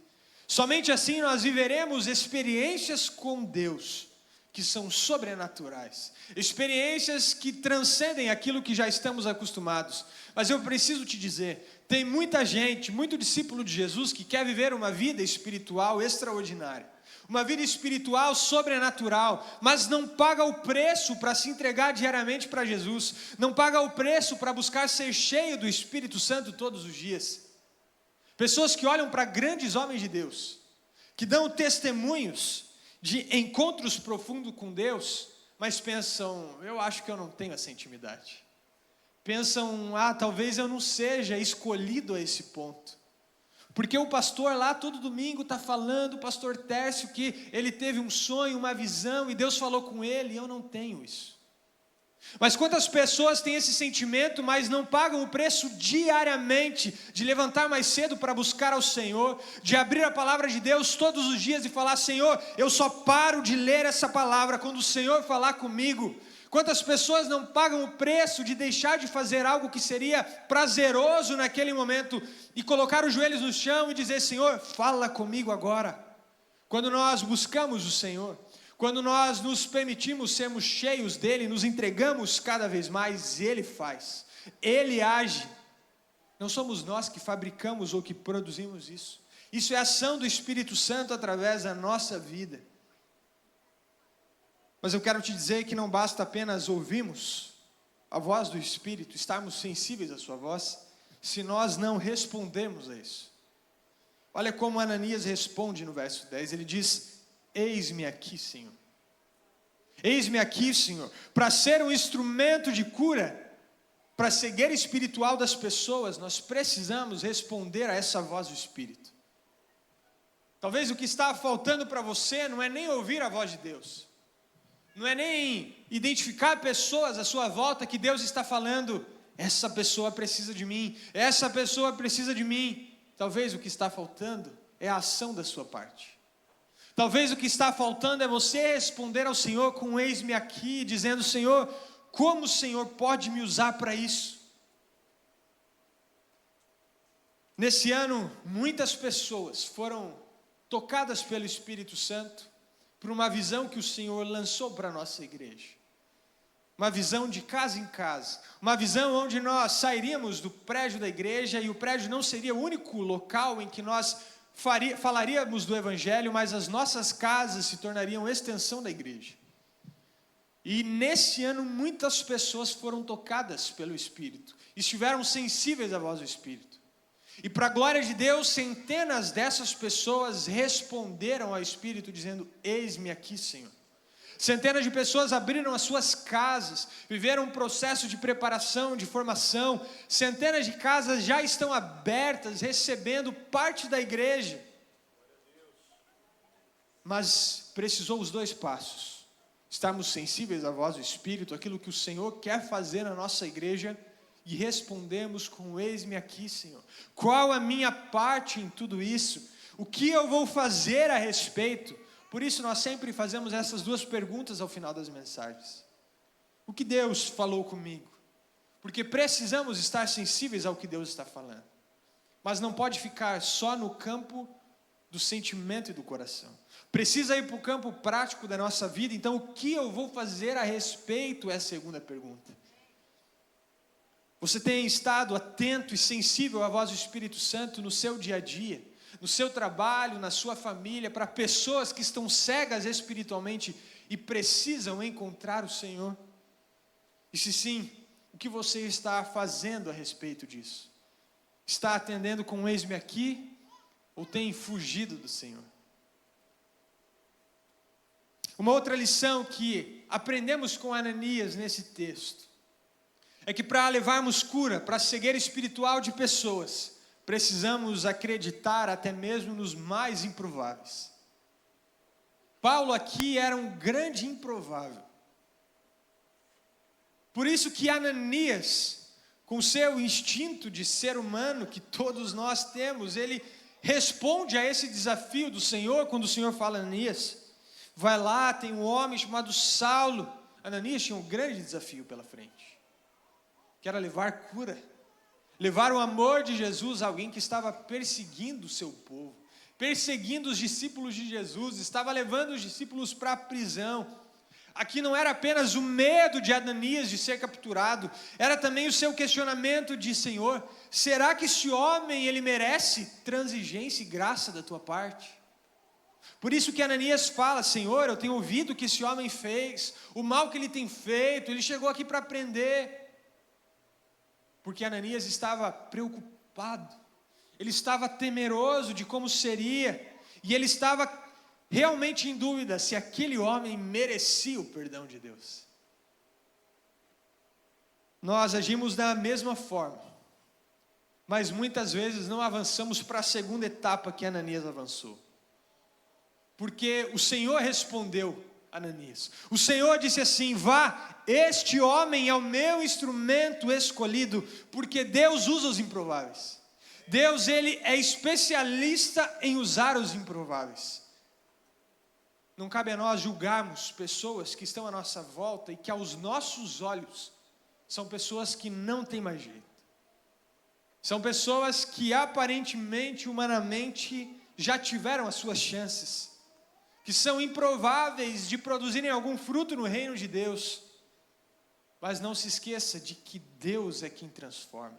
Somente assim nós viveremos experiências com Deus que são sobrenaturais, experiências que transcendem aquilo que já estamos acostumados. Mas eu preciso te dizer, tem muita gente, muito discípulo de Jesus que quer viver uma vida espiritual extraordinária, uma vida espiritual sobrenatural, mas não paga o preço para se entregar diariamente para Jesus, não paga o preço para buscar ser cheio do Espírito Santo todos os dias. Pessoas que olham para grandes homens de Deus, que dão testemunhos de encontros profundos com Deus, mas pensam, eu acho que eu não tenho essa intimidade. Pensam, talvez eu não seja escolhido a esse ponto. Porque o pastor lá todo domingo está falando, o pastor Tércio, que ele teve um sonho, uma visão, e Deus falou com ele, e eu não tenho isso. Mas quantas pessoas têm esse sentimento, mas não pagam o preço diariamente, de levantar mais cedo para buscar ao Senhor, de abrir a palavra de Deus todos os dias e falar, Senhor, eu só paro de ler essa palavra quando o Senhor falar comigo. Quantas pessoas não pagam o preço de deixar de fazer algo que seria prazeroso naquele momento e colocar os joelhos no chão e dizer, Senhor, fala comigo agora. Quando nós buscamos o Senhor, quando nós nos permitimos sermos cheios dEle, nos entregamos cada vez mais, Ele faz, Ele age. Não somos nós que fabricamos ou que produzimos isso. Isso é a ação do Espírito Santo através da nossa vida. Mas eu quero te dizer que não basta apenas ouvirmos a voz do Espírito, estarmos sensíveis à sua voz, se nós não respondermos a isso. Olha como Ananias responde no verso 10, ele diz, eis-me aqui, Senhor. Eis-me aqui, Senhor, para ser um instrumento de cura, para a cegueira espiritual das pessoas, nós precisamos responder a essa voz do Espírito. Talvez o que está faltando para você não é nem ouvir a voz de Deus, não é nem identificar pessoas à sua volta que Deus está falando, essa pessoa precisa de mim, essa pessoa precisa de mim. Talvez o que está faltando é a ação da sua parte. Talvez o que está faltando é você responder ao Senhor com eis-me aqui, dizendo, Senhor, como o Senhor pode me usar para isso? Nesse ano, muitas pessoas foram tocadas pelo Espírito Santo, por uma visão que o Senhor lançou para a nossa igreja. Uma visão de casa em casa, uma visão onde nós sairíamos do prédio da igreja e o prédio não seria o único local em que nós falaríamos do Evangelho, mas as nossas casas se tornariam extensão da igreja. E nesse ano muitas pessoas foram tocadas pelo Espírito, estiveram sensíveis à voz do Espírito. E para a glória de Deus, centenas dessas pessoas responderam ao Espírito dizendo, eis-me aqui, Senhor. Centenas de pessoas abriram as suas casas, viveram um processo de preparação, de formação. Centenas de casas já estão abertas, recebendo parte da igreja. Mas precisou os 2 passos. Estarmos sensíveis à voz do Espírito, aquilo que o Senhor quer fazer na nossa igreja, e respondemos com: eis-me aqui, Senhor. Qual a minha parte em tudo isso? O que eu vou fazer a respeito? Por isso nós sempre fazemos essas 2 perguntas ao final das mensagens. O que Deus falou comigo? Porque precisamos estar sensíveis ao que Deus está falando. Mas não pode ficar só no campo do sentimento e do coração. Precisa ir para o campo prático da nossa vida. Então, o que eu vou fazer a respeito é a segunda pergunta. Você tem estado atento e sensível à voz do Espírito Santo no seu dia a dia, no seu trabalho, na sua família, para pessoas que estão cegas espiritualmente e precisam encontrar o Senhor? E se sim, o que você está fazendo a respeito disso? Está atendendo com eis-me aqui ou tem fugido do Senhor? Uma outra lição que aprendemos com Ananias nesse texto é que para levarmos cura, para a cegueira espiritual de pessoas, precisamos acreditar até mesmo nos mais improváveis. Paulo aqui era um grande improvável. Por isso que Ananias, com seu instinto de ser humano que todos nós temos, ele responde a esse desafio do Senhor, quando o Senhor fala: Ananias, vai lá, tem um homem chamado Saulo. Ananias tinha um grande desafio pela frente, que era levar cura, levar o amor de Jesus a alguém que estava perseguindo o seu povo, perseguindo os discípulos de Jesus, estava levando os discípulos para a prisão. Aqui não era apenas o medo de Ananias de ser capturado, era também o seu questionamento de: Senhor, será que esse homem, ele merece transigência e graça da tua parte? Por isso que Ananias fala: Senhor, eu tenho ouvido o que esse homem fez, o mal que ele tem feito, ele chegou aqui para prender. Porque Ananias estava preocupado, ele estava temeroso de como seria, e ele estava realmente em dúvida se aquele homem merecia o perdão de Deus. Nós agimos da mesma forma, mas muitas vezes não avançamos para a segunda etapa que Ananias avançou. Porque o Senhor respondeu a Ananias. O Senhor disse assim: vá, este homem é o meu instrumento escolhido, porque Deus usa os improváveis. Deus, ele é especialista em usar os improváveis. Não cabe a nós julgarmos pessoas que estão à nossa volta e que aos nossos olhos são pessoas que não têm mais jeito. São pessoas que aparentemente, humanamente, já tiveram as suas chances, que são improváveis de produzirem algum fruto no reino de Deus. Mas não se esqueça de que Deus é quem transforma.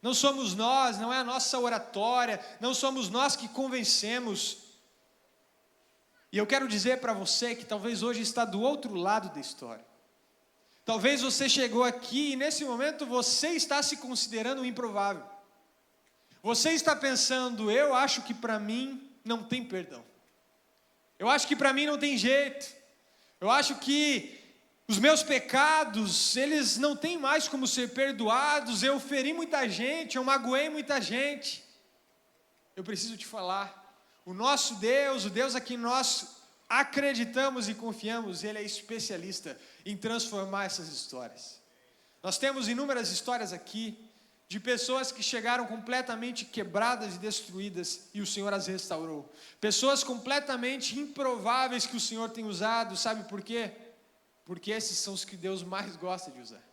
Não somos nós, não é a nossa oratória, não somos nós que convencemos. E eu quero dizer para você que talvez hoje está do outro lado da história. Talvez você chegou aqui e nesse momento você está se considerando um improvável. Você está pensando: eu acho que para mim não tem perdão. Eu acho que para mim não tem jeito. Eu acho que os meus pecados, eles não têm mais como ser perdoados. Eu feri muita gente, eu magoei muita gente. Eu preciso te falar, o nosso Deus, o Deus a quem nós acreditamos e confiamos, ele é especialista em transformar essas histórias. Nós temos inúmeras histórias aqui de pessoas que chegaram completamente quebradas e destruídas e o Senhor as restaurou. Pessoas completamente improváveis que o Senhor tem usado, sabe por quê? Porque esses são os que Deus mais gosta de usar.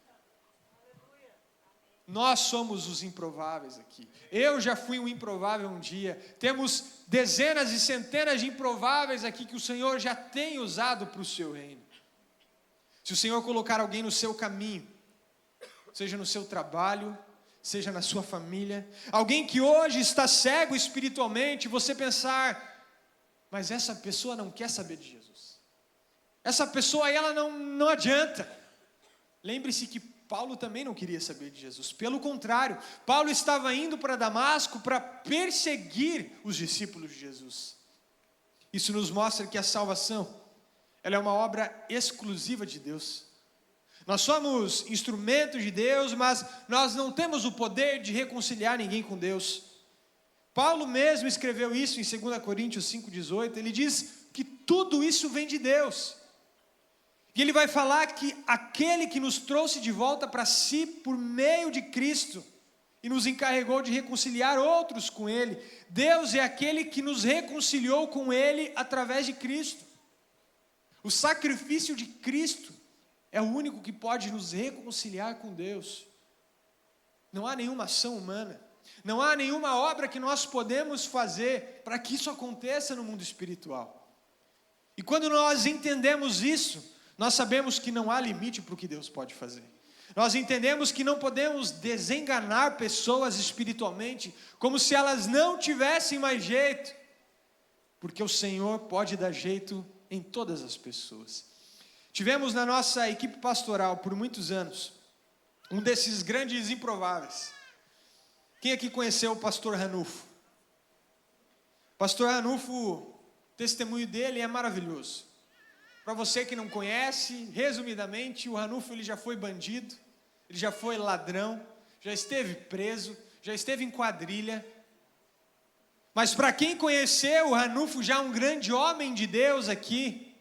Nós somos os improváveis aqui. Eu já fui um improvável um dia. Temos dezenas e centenas de improváveis aqui que o Senhor já tem usado para o seu reino. Se o Senhor colocar alguém no seu caminho, seja no seu trabalho, seja na sua família, alguém que hoje está cego espiritualmente, você pensar: mas essa pessoa não quer saber de Jesus. Essa pessoa aí, ela não adianta. Lembre-se que Paulo também não queria saber de Jesus. Pelo contrário, Paulo estava indo para Damasco para perseguir os discípulos de Jesus. Isso nos mostra que a salvação, ela é uma obra exclusiva de Deus. Nós somos instrumentos de Deus, mas nós não temos o poder de reconciliar ninguém com Deus. Paulo mesmo escreveu isso em 2 Coríntios 5,18, ele diz que tudo isso vem de Deus. E ele vai falar que aquele que nos trouxe de volta para si por meio de Cristo e nos encarregou de reconciliar outros com Ele, Deus é aquele que nos reconciliou com Ele através de Cristo. O sacrifício de Cristo é o único que pode nos reconciliar com Deus. Não há nenhuma ação humana, não há nenhuma obra que nós podemos fazer para que isso aconteça no mundo espiritual. E quando nós entendemos isso, nós sabemos que não há limite para o que Deus pode fazer. Nós entendemos que não podemos desenganar pessoas espiritualmente, como se elas não tivessem mais jeito, porque o Senhor pode dar jeito em todas as pessoas. Tivemos na nossa equipe pastoral, por muitos anos, um desses grandes improváveis. Quem aqui conheceu o pastor Ranulfo? Pastor Ranulfo, o testemunho dele é maravilhoso. Para você que não conhece, resumidamente, o Ranulfo ele já foi bandido, ele já foi ladrão, já esteve preso, já esteve em quadrilha. Mas para quem conheceu o Ranulfo, já um grande homem de Deus aqui,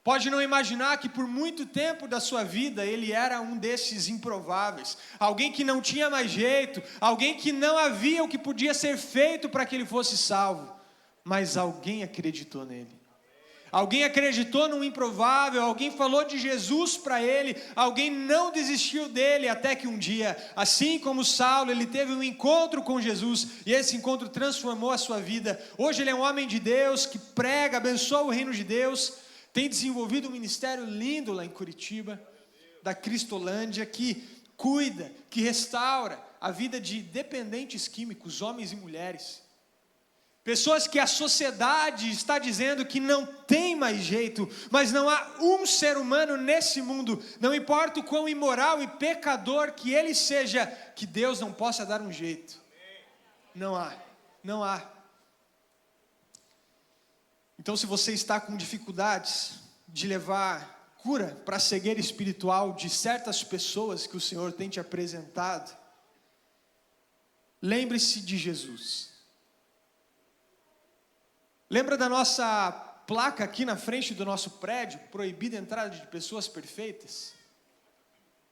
pode não imaginar que por muito tempo da sua vida ele era um desses improváveis, alguém que não tinha mais jeito, alguém que não havia o que podia ser feito para que ele fosse salvo, mas alguém acreditou nele. Alguém acreditou num improvável, alguém falou de Jesus para ele, alguém não desistiu dele, até que um dia, assim como Saulo, ele teve um encontro com Jesus, e esse encontro transformou a sua vida. Hoje ele é um homem de Deus, que prega, abençoa o reino de Deus, tem desenvolvido um ministério lindo lá em Curitiba, da Cristolândia, que cuida, que restaura a vida de dependentes químicos, homens e mulheres. Pessoas que a sociedade está dizendo que não tem mais jeito, mas não há um ser humano nesse mundo, não importa o quão imoral e pecador que ele seja, que Deus não possa dar um jeito. Não há, não há. Então, se você está com dificuldades de levar cura para a cegueira espiritual de certas pessoas que o Senhor tem te apresentado, lembre-se de Jesus. Lembra da nossa placa aqui na frente do nosso prédio, proibida a entrada de pessoas perfeitas?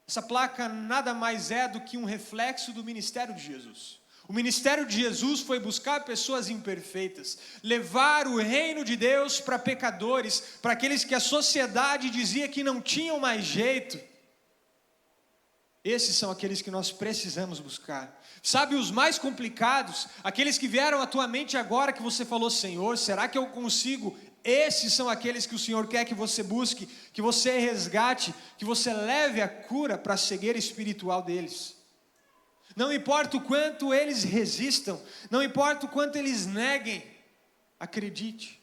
Essa placa nada mais é do que um reflexo do ministério de Jesus. O ministério de Jesus foi buscar pessoas imperfeitas, levar o reino de Deus para pecadores, para aqueles que a sociedade dizia que não tinham mais jeito. Esses são aqueles que nós precisamos buscar. Sabe, os mais complicados, aqueles que vieram à tua mente agora que você falou, Senhor, será que eu consigo? Esses são aqueles que o Senhor quer que você busque, que você resgate, que você leve a cura para a cegueira espiritual deles. Não importa o quanto eles resistam, não importa o quanto eles neguem, acredite.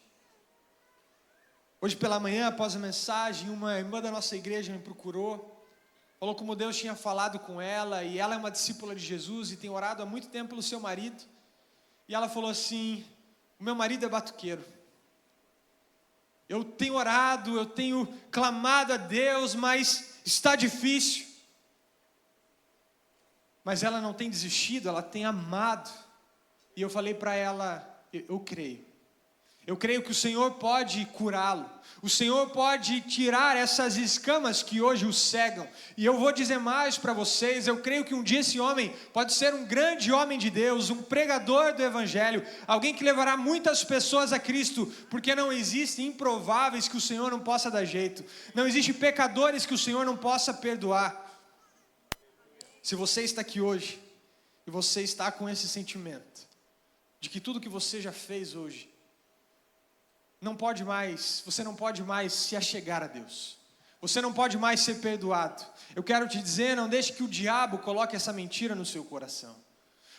Hoje pela manhã, após a mensagem, uma irmã da nossa igreja me procurou, falou como Deus tinha falado com ela, e ela é uma discípula de Jesus e tem orado há muito tempo pelo seu marido. E ela falou assim: o meu marido é batuqueiro. Eu tenho orado, eu tenho clamado a Deus, mas está difícil. Mas ela não tem desistido, ela tem amado. E eu falei para ela, eu creio. Eu creio que o Senhor pode curá-lo. O Senhor pode tirar essas escamas que hoje o cegam. E eu vou dizer mais para vocês, eu creio que um dia esse homem pode ser um grande homem de Deus, um pregador do Evangelho, alguém que levará muitas pessoas a Cristo, porque não existem improváveis que o Senhor não possa dar jeito. Não existem pecadores que o Senhor não possa perdoar. Se você está aqui hoje, e você está com esse sentimento, de que tudo que você já fez hoje, você não pode mais se achegar a Deus. Você não pode mais ser perdoado. Eu quero te dizer, não deixe que o diabo coloque essa mentira no seu coração.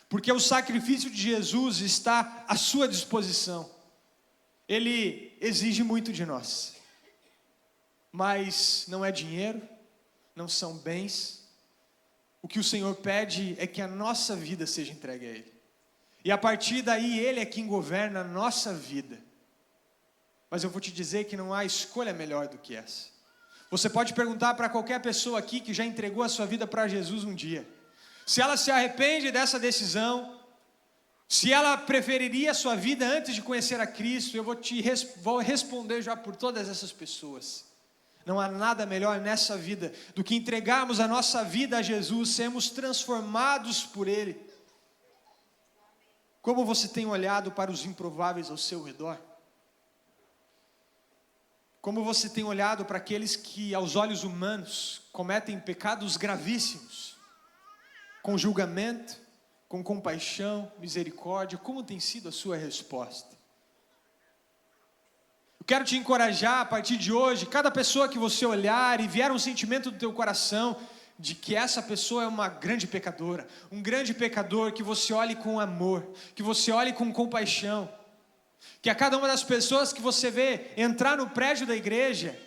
Porque o sacrifício de Jesus está à sua disposição. Ele exige muito de nós. Mas não é dinheiro, não são bens. O que o Senhor pede é que a nossa vida seja entregue a Ele. E a partir daí, Ele é quem governa a nossa vida. Mas eu vou te dizer que não há escolha melhor do que essa. Você pode perguntar para qualquer pessoa aqui que já entregou a sua vida para Jesus um dia, se ela se arrepende dessa decisão, se ela preferiria a sua vida antes de conhecer a Cristo. Eu vou responder já por todas essas pessoas. Não há nada melhor nessa vida do que entregarmos a nossa vida a Jesus, sermos transformados por Ele. Como você tem olhado para os improváveis ao seu redor? Como você tem olhado para aqueles que, aos olhos humanos, cometem pecados gravíssimos, com julgamento, com compaixão, misericórdia? Como tem sido a sua resposta? Eu quero te encorajar a partir de hoje, cada pessoa que você olhar e vier um sentimento do teu coração de que essa pessoa é uma grande pecadora, um grande pecador, que você olhe com amor, que você olhe com compaixão, que a cada uma das pessoas que você vê entrar no prédio da igreja,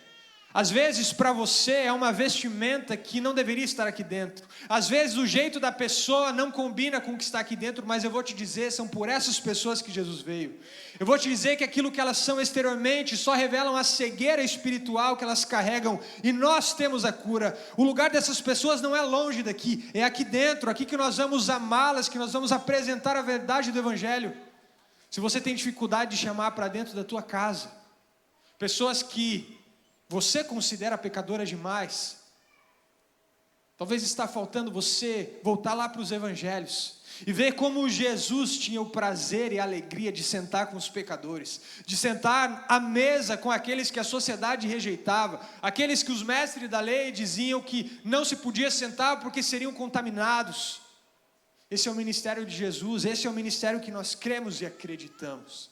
às vezes para você é uma vestimenta que não deveria estar aqui dentro, às vezes o jeito da pessoa não combina com o que está aqui dentro, mas eu vou te dizer, são por essas pessoas que Jesus veio. Eu vou te dizer que aquilo que elas são exteriormente só revelam a cegueira espiritual que elas carregam, e nós temos a cura. O lugar dessas pessoas não é longe daqui, é aqui dentro, aqui que nós vamos amá-las, que nós vamos apresentar a verdade do Evangelho. Se você tem dificuldade de chamar para dentro da tua casa pessoas que você considera pecadoras demais, talvez está faltando você voltar lá para os evangelhos e ver como Jesus tinha o prazer e a alegria de sentar com os pecadores, de sentar à mesa com aqueles que a sociedade rejeitava, aqueles que os mestres da lei diziam que não se podia sentar porque seriam contaminados. Esse é o ministério de Jesus, esse é o ministério que nós cremos e acreditamos.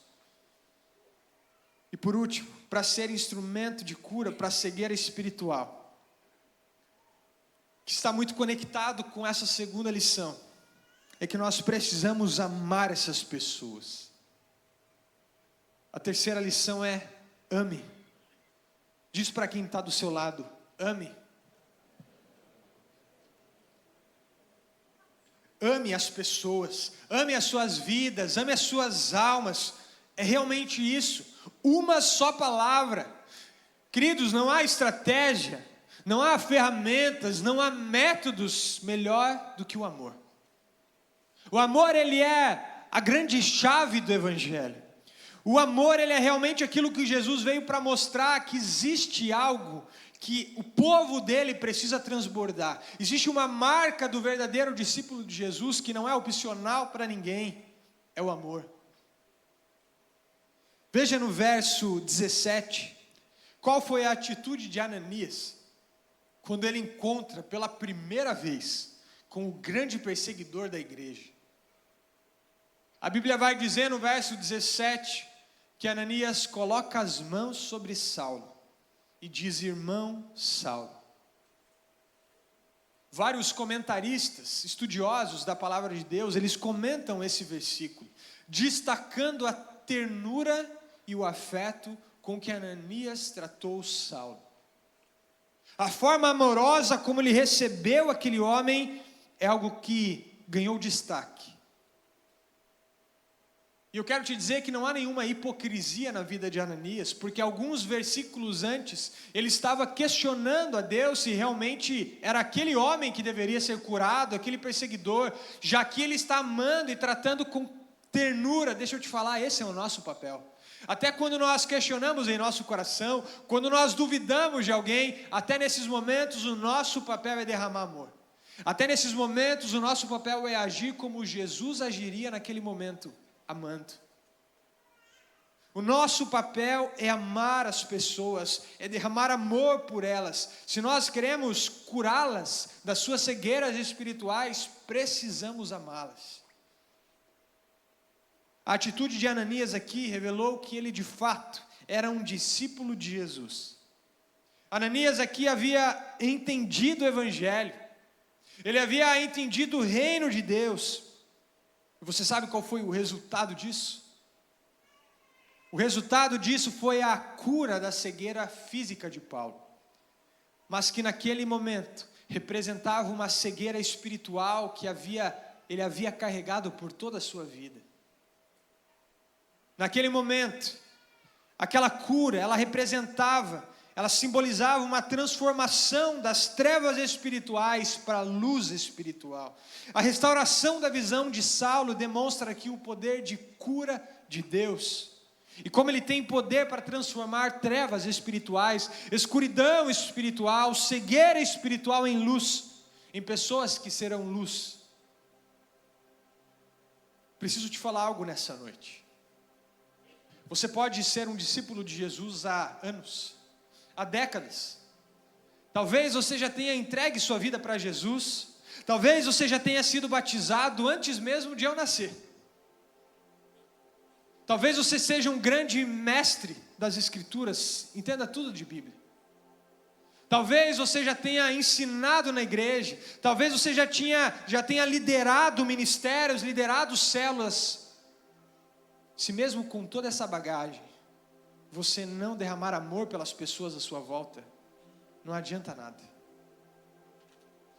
E por último, para ser instrumento de cura para a cegueira espiritual, que está muito conectado com essa segunda lição, é que nós precisamos amar essas pessoas. A terceira lição é: ame. Diz para quem está do seu lado: ame. Ame as pessoas, ame as suas vidas, ame as suas almas. É realmente isso. Uma só palavra. Queridos, não há estratégia, não há ferramentas, não há métodos melhor do que o amor. O amor, ele é a grande chave do Evangelho. O amor, ele é realmente aquilo que Jesus veio para mostrar, que existe algo que o povo dele precisa transbordar. Existe uma marca do verdadeiro discípulo de Jesus que não é opcional para ninguém, é o amor. Veja no verso 17, qual foi a atitude de Ananias, quando ele encontra pela primeira vez com o grande perseguidor da igreja. A Bíblia vai dizer no verso 17, que Ananias coloca as mãos sobre Saulo, e diz: irmão Saulo. Vários comentaristas, estudiosos da palavra de Deus, eles comentam esse versículo, destacando a ternura e o afeto com que Ananias tratou Saulo. A forma amorosa como ele recebeu aquele homem é algo que ganhou destaque. E eu quero te dizer que não há nenhuma hipocrisia na vida de Ananias, porque alguns versículos antes, ele estava questionando a Deus se realmente era aquele homem que deveria ser curado, aquele perseguidor, já que ele está amando e tratando com ternura. Deixa eu te falar, esse é o nosso papel. Até quando nós questionamos em nosso coração, quando nós duvidamos de alguém, até nesses momentos o nosso papel é derramar amor. Até nesses momentos o nosso papel é agir como Jesus agiria naquele momento, amando. O nosso papel é amar as pessoas, é derramar amor por elas. Se nós queremos curá-las das suas cegueiras espirituais, precisamos amá-las. A atitude de Ananias aqui revelou que ele de fato era um discípulo de Jesus. Ananias aqui havia entendido o Evangelho, ele havia entendido o reino de Deus. E você sabe qual foi o resultado disso? O resultado disso foi a cura da cegueira física de Paulo, mas que naquele momento representava uma cegueira espiritual que ele havia carregado por toda a sua vida. Naquele momento, Aquela cura, ela representava, ela simbolizava uma transformação das trevas espirituais para a luz espiritual. A restauração da visão de Saulo demonstra aqui o poder de cura de Deus. E como ele tem poder para transformar trevas espirituais, escuridão espiritual, cegueira espiritual em luz, em pessoas que serão luz. Preciso te falar algo nessa noite. Você pode ser um discípulo de Jesus há anos, há décadas. Talvez você já tenha entregue sua vida para Jesus. Talvez você já tenha sido batizado antes mesmo de eu nascer. Talvez você seja um grande mestre das Escrituras, entenda tudo de Bíblia. Talvez você já tenha ensinado na igreja. Talvez você já tenha liderado ministérios, liderado células. Se mesmo com toda essa bagagem, você não derramar amor pelas pessoas à sua volta, não adianta nada.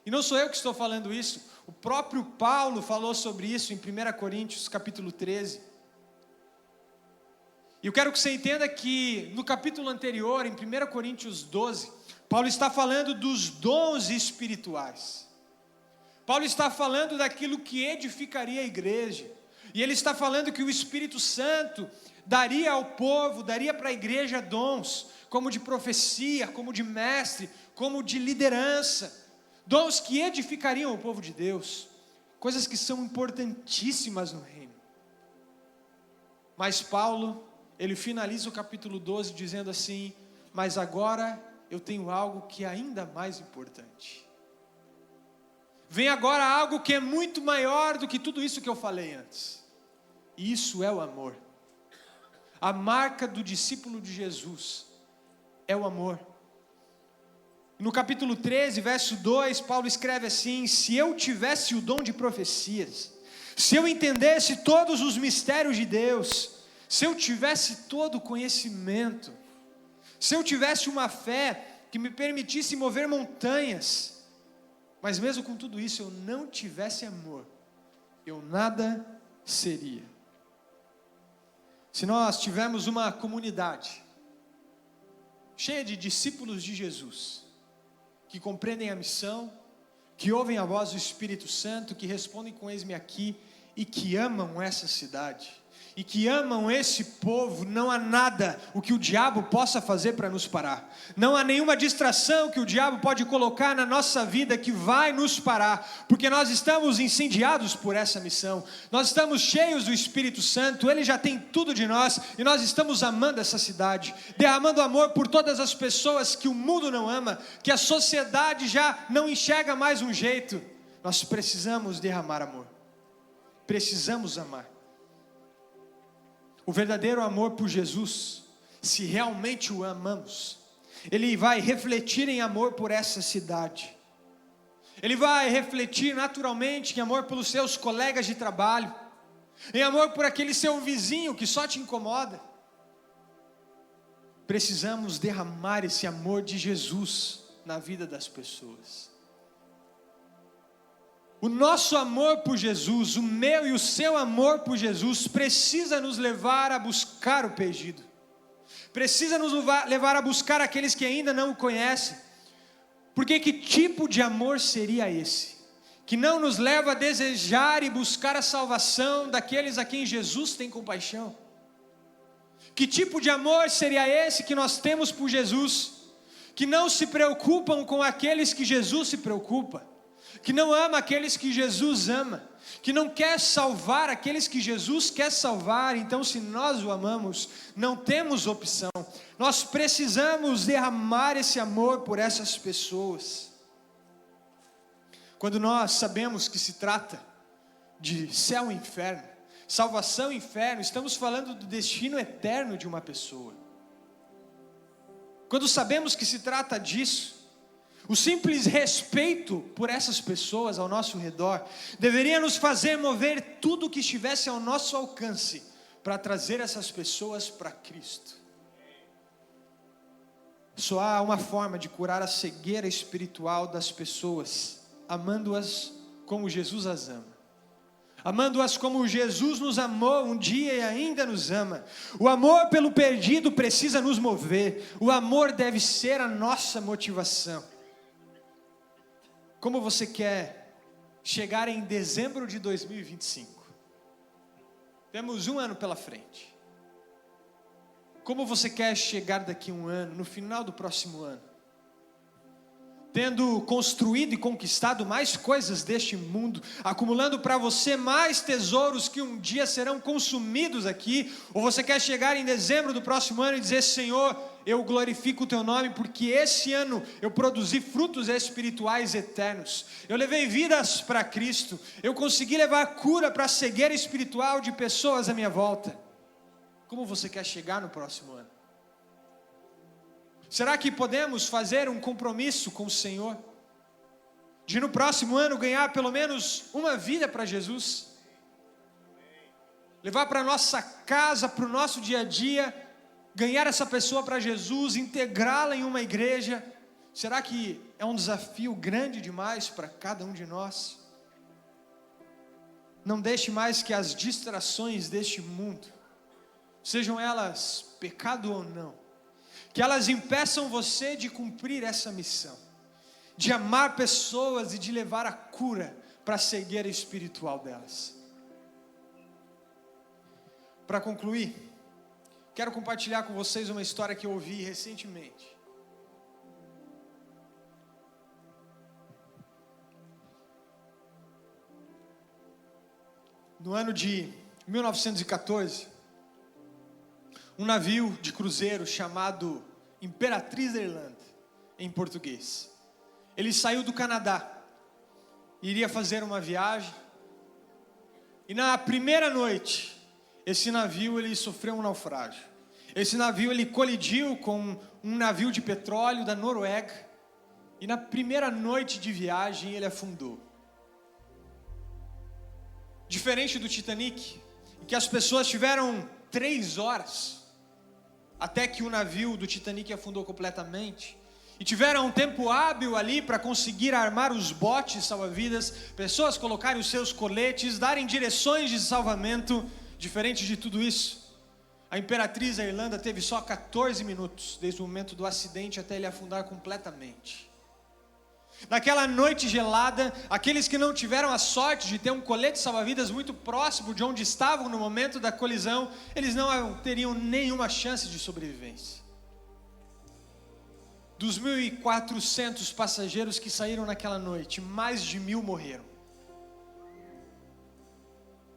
E não sou eu que estou falando isso, o próprio Paulo falou sobre isso em 1 Coríntios capítulo 13. E eu quero que você entenda que no capítulo anterior, em 1 Coríntios 12, Paulo está falando dos dons espirituais. Paulo está falando daquilo que edificaria a igreja. E ele está falando que o Espírito Santo daria ao povo, daria para a igreja dons, como de profecia, como de mestre, como de liderança. Dons que edificariam o povo de Deus. Coisas que são importantíssimas no reino. Mas Paulo, ele finaliza o capítulo 12 dizendo assim: mas agora eu tenho algo que é ainda mais importante. Vem agora algo que é muito maior do que tudo isso que eu falei antes. E isso é o amor. A marca do discípulo de Jesus é o amor. No capítulo 13, verso 2, Paulo escreve assim: se eu tivesse o dom de profecias, se eu entendesse todos os mistérios de Deus, se eu tivesse todo o conhecimento, se eu tivesse uma fé que me permitisse mover montanhas, mas mesmo com tudo isso eu não tivesse amor, eu nada seria. Se nós tivermos uma comunidade cheia de discípulos de Jesus, que compreendem a missão, que ouvem a voz do Espírito Santo, que respondem com eis-me aqui, e que amam essa cidade, e que amam esse povo, não há nada o que o diabo possa fazer para nos parar. Não há nenhuma distração que o diabo pode colocar na nossa vida que vai nos parar, porque nós estamos incendiados por essa missão. Nós estamos cheios do Espírito Santo, ele já tem tudo de nós, e nós estamos amando essa cidade, derramando amor por todas as pessoas que o mundo não ama, que a sociedade já não enxerga mais um jeito. Nós precisamos derramar amor. Precisamos amar. O verdadeiro amor por Jesus, se realmente o amamos, ele vai refletir em amor por essa cidade. Ele vai refletir naturalmente em amor pelos seus colegas de trabalho, em amor por aquele seu vizinho que só te incomoda. Precisamos derramar esse amor de Jesus na vida das pessoas. O nosso amor por Jesus, o meu e o seu amor por Jesus, precisa nos levar a buscar o perdido. Precisa nos levar a buscar aqueles que ainda não o conhecem. Porque que tipo de amor seria esse? Que não nos leva a desejar e buscar a salvação daqueles a quem Jesus tem compaixão. Que tipo de amor seria esse que nós temos por Jesus? Que não se preocupam com aqueles que Jesus se preocupa. Que não ama aqueles que Jesus ama, que não quer salvar aqueles que Jesus quer salvar. Então, se nós o amamos, não temos opção. Nós precisamos derramar esse amor por essas pessoas. Quando nós sabemos que se trata de céu e inferno, salvação e inferno, estamos falando do destino eterno de uma pessoa. Quando sabemos que se trata disso, o simples respeito por essas pessoas ao nosso redor deveria nos fazer mover tudo o que estivesse ao nosso alcance para trazer essas pessoas para Cristo. Só há uma forma de curar a cegueira espiritual das pessoas, amando-as como Jesus as ama. amando-as como Jesus nos amou um dia e ainda nos ama. O amor pelo perdido precisa nos mover. O amor deve ser a nossa motivação. Como você quer chegar em dezembro de 2025? Temos um ano pela frente. Como você quer chegar daqui a um ano, no final do próximo ano? Tendo construído e conquistado mais coisas deste mundo, acumulando para você mais tesouros que um dia serão consumidos aqui, ou você quer chegar em dezembro do próximo ano e dizer: Senhor, eu glorifico o teu nome, porque esse ano eu produzi frutos espirituais eternos, eu levei vidas para Cristo, eu consegui levar cura para a cegueira espiritual de pessoas à minha volta. Como você quer chegar no próximo ano? Será que podemos fazer um compromisso com o Senhor, de no próximo ano ganhar pelo menos uma vida para Jesus? Levar para a nossa casa, para o nosso dia a dia, ganhar essa pessoa para Jesus, integrá-la em uma igreja? Será que é um desafio grande demais para cada um de nós? Não deixe mais que as distrações deste mundo, sejam elas pecado ou não, que elas impeçam você de cumprir essa missão, de amar pessoas e de levar a cura para a cegueira espiritual delas. Para concluir, quero compartilhar com vocês uma história que eu ouvi recentemente. No ano de 1914, um navio de cruzeiro chamado Imperatriz da Irlanda, em português, ele saiu do Canadá, iria fazer uma viagem, e na primeira noite, esse navio ele sofreu um naufrágio. Esse navio ele colidiu com um navio de petróleo da Noruega, e na primeira noite de viagem ele afundou. Diferente do Titanic, em que as pessoas tiveram 3 horas até que o navio do Titanic afundou completamente, e tiveram um tempo hábil ali para conseguir armar os botes salva-vidas, pessoas colocarem os seus coletes, darem direções de salvamento. Diferente de tudo isso, a Imperatriz da Irlanda teve só 14 minutos, desde o momento do acidente até ele afundar completamente. Naquela noite gelada, aqueles que não tiveram a sorte de ter um colete salva-vidas muito próximo de onde estavam no momento da colisão, eles não teriam nenhuma chance de sobrevivência. Dos 1.400 passageiros que saíram naquela noite, mais de 1.000 morreram.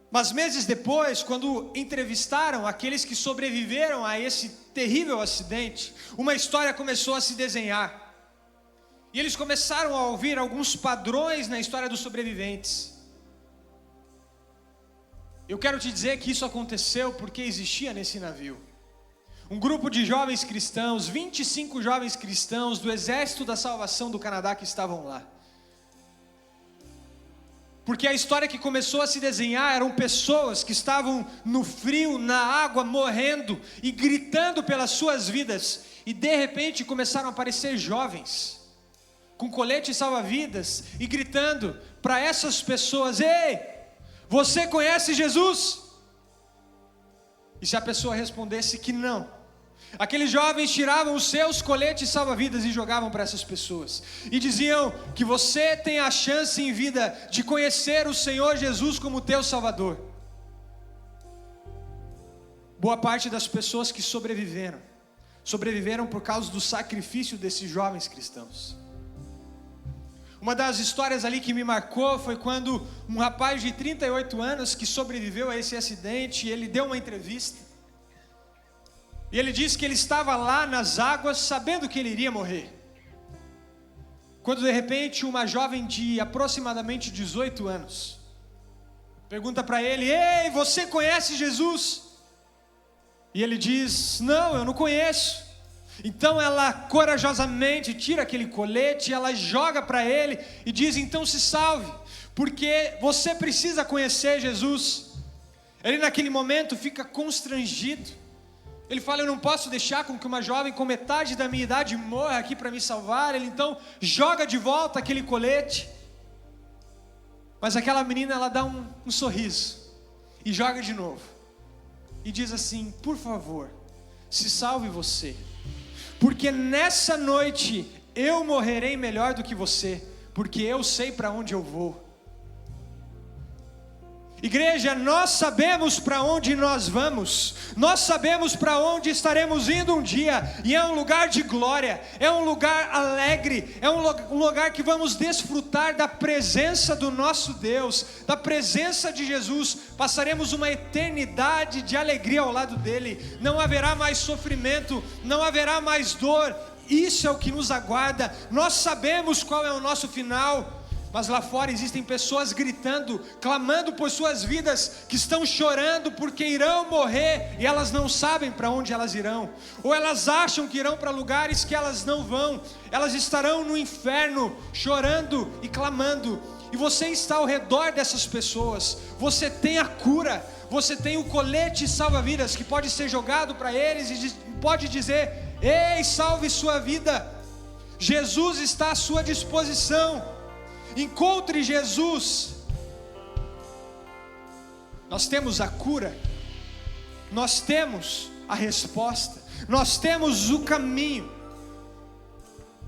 Mas meses depois, quando entrevistaram aqueles que sobreviveram a esse terrível acidente, uma história começou a se desenhar. E eles começaram a ouvir alguns padrões na história dos sobreviventes. Eu quero te dizer que isso aconteceu porque existia nesse navio um grupo de jovens cristãos, 25 jovens cristãos do Exército da Salvação do Canadá que estavam lá. Porque a história que começou a se desenhar eram pessoas que estavam no frio, na água, morrendo e gritando pelas suas vidas. E de repente começaram a aparecer jovens com colete salva-vidas e gritando para essas pessoas: ei, você conhece Jesus? E se a pessoa respondesse que não, aqueles jovens tiravam os seus coletes salva-vidas e jogavam para essas pessoas, e diziam que você tem a chance em vida de conhecer o Senhor Jesus como teu Salvador. Boa parte das pessoas que sobreviveram por causa do sacrifício desses jovens cristãos. Uma das histórias ali que me marcou foi quando um rapaz de 38 anos que sobreviveu a esse acidente, ele deu uma entrevista. E ele disse que ele estava lá nas águas sabendo que ele iria morrer. Quando de repente uma jovem de aproximadamente 18 anos pergunta para ele: ei, você conhece Jesus? E ele diz: não, eu não conheço. Então ela corajosamente tira aquele colete, ela joga para ele e diz: então se salve, porque você precisa conhecer Jesus. Ele naquele momento fica constrangido. Ele fala: eu não posso deixar com que uma jovem com metade da minha idade morra aqui para me salvar. Ele então joga de volta aquele colete. Mas aquela menina, ela dá um sorriso e joga de novo. E diz assim: por favor, se salve você, porque nessa noite eu morrerei melhor do que você, porque eu sei para onde eu vou. Igreja, nós sabemos para onde nós vamos, nós sabemos para onde estaremos indo um dia, e é um lugar de glória, é um lugar alegre, é um lugar que vamos desfrutar da presença do nosso Deus, da presença de Jesus. Passaremos uma eternidade de alegria ao lado dele, não haverá mais sofrimento, não haverá mais dor. Isso é o que nos aguarda. Nós sabemos qual é o nosso final. Mas lá fora existem pessoas gritando, clamando por suas vidas, que estão chorando porque irão morrer e elas não sabem para onde elas irão, ou elas acham que irão para lugares que elas não vão. Elas estarão no inferno chorando e clamando, e você está ao redor dessas pessoas. Você tem a cura, você tem o colete salva-vidas que pode ser jogado para eles e pode dizer: ei, salve sua vida. Jesus está à sua disposição. Encontre Jesus. Nós temos a cura, nós temos a resposta, nós temos o caminho.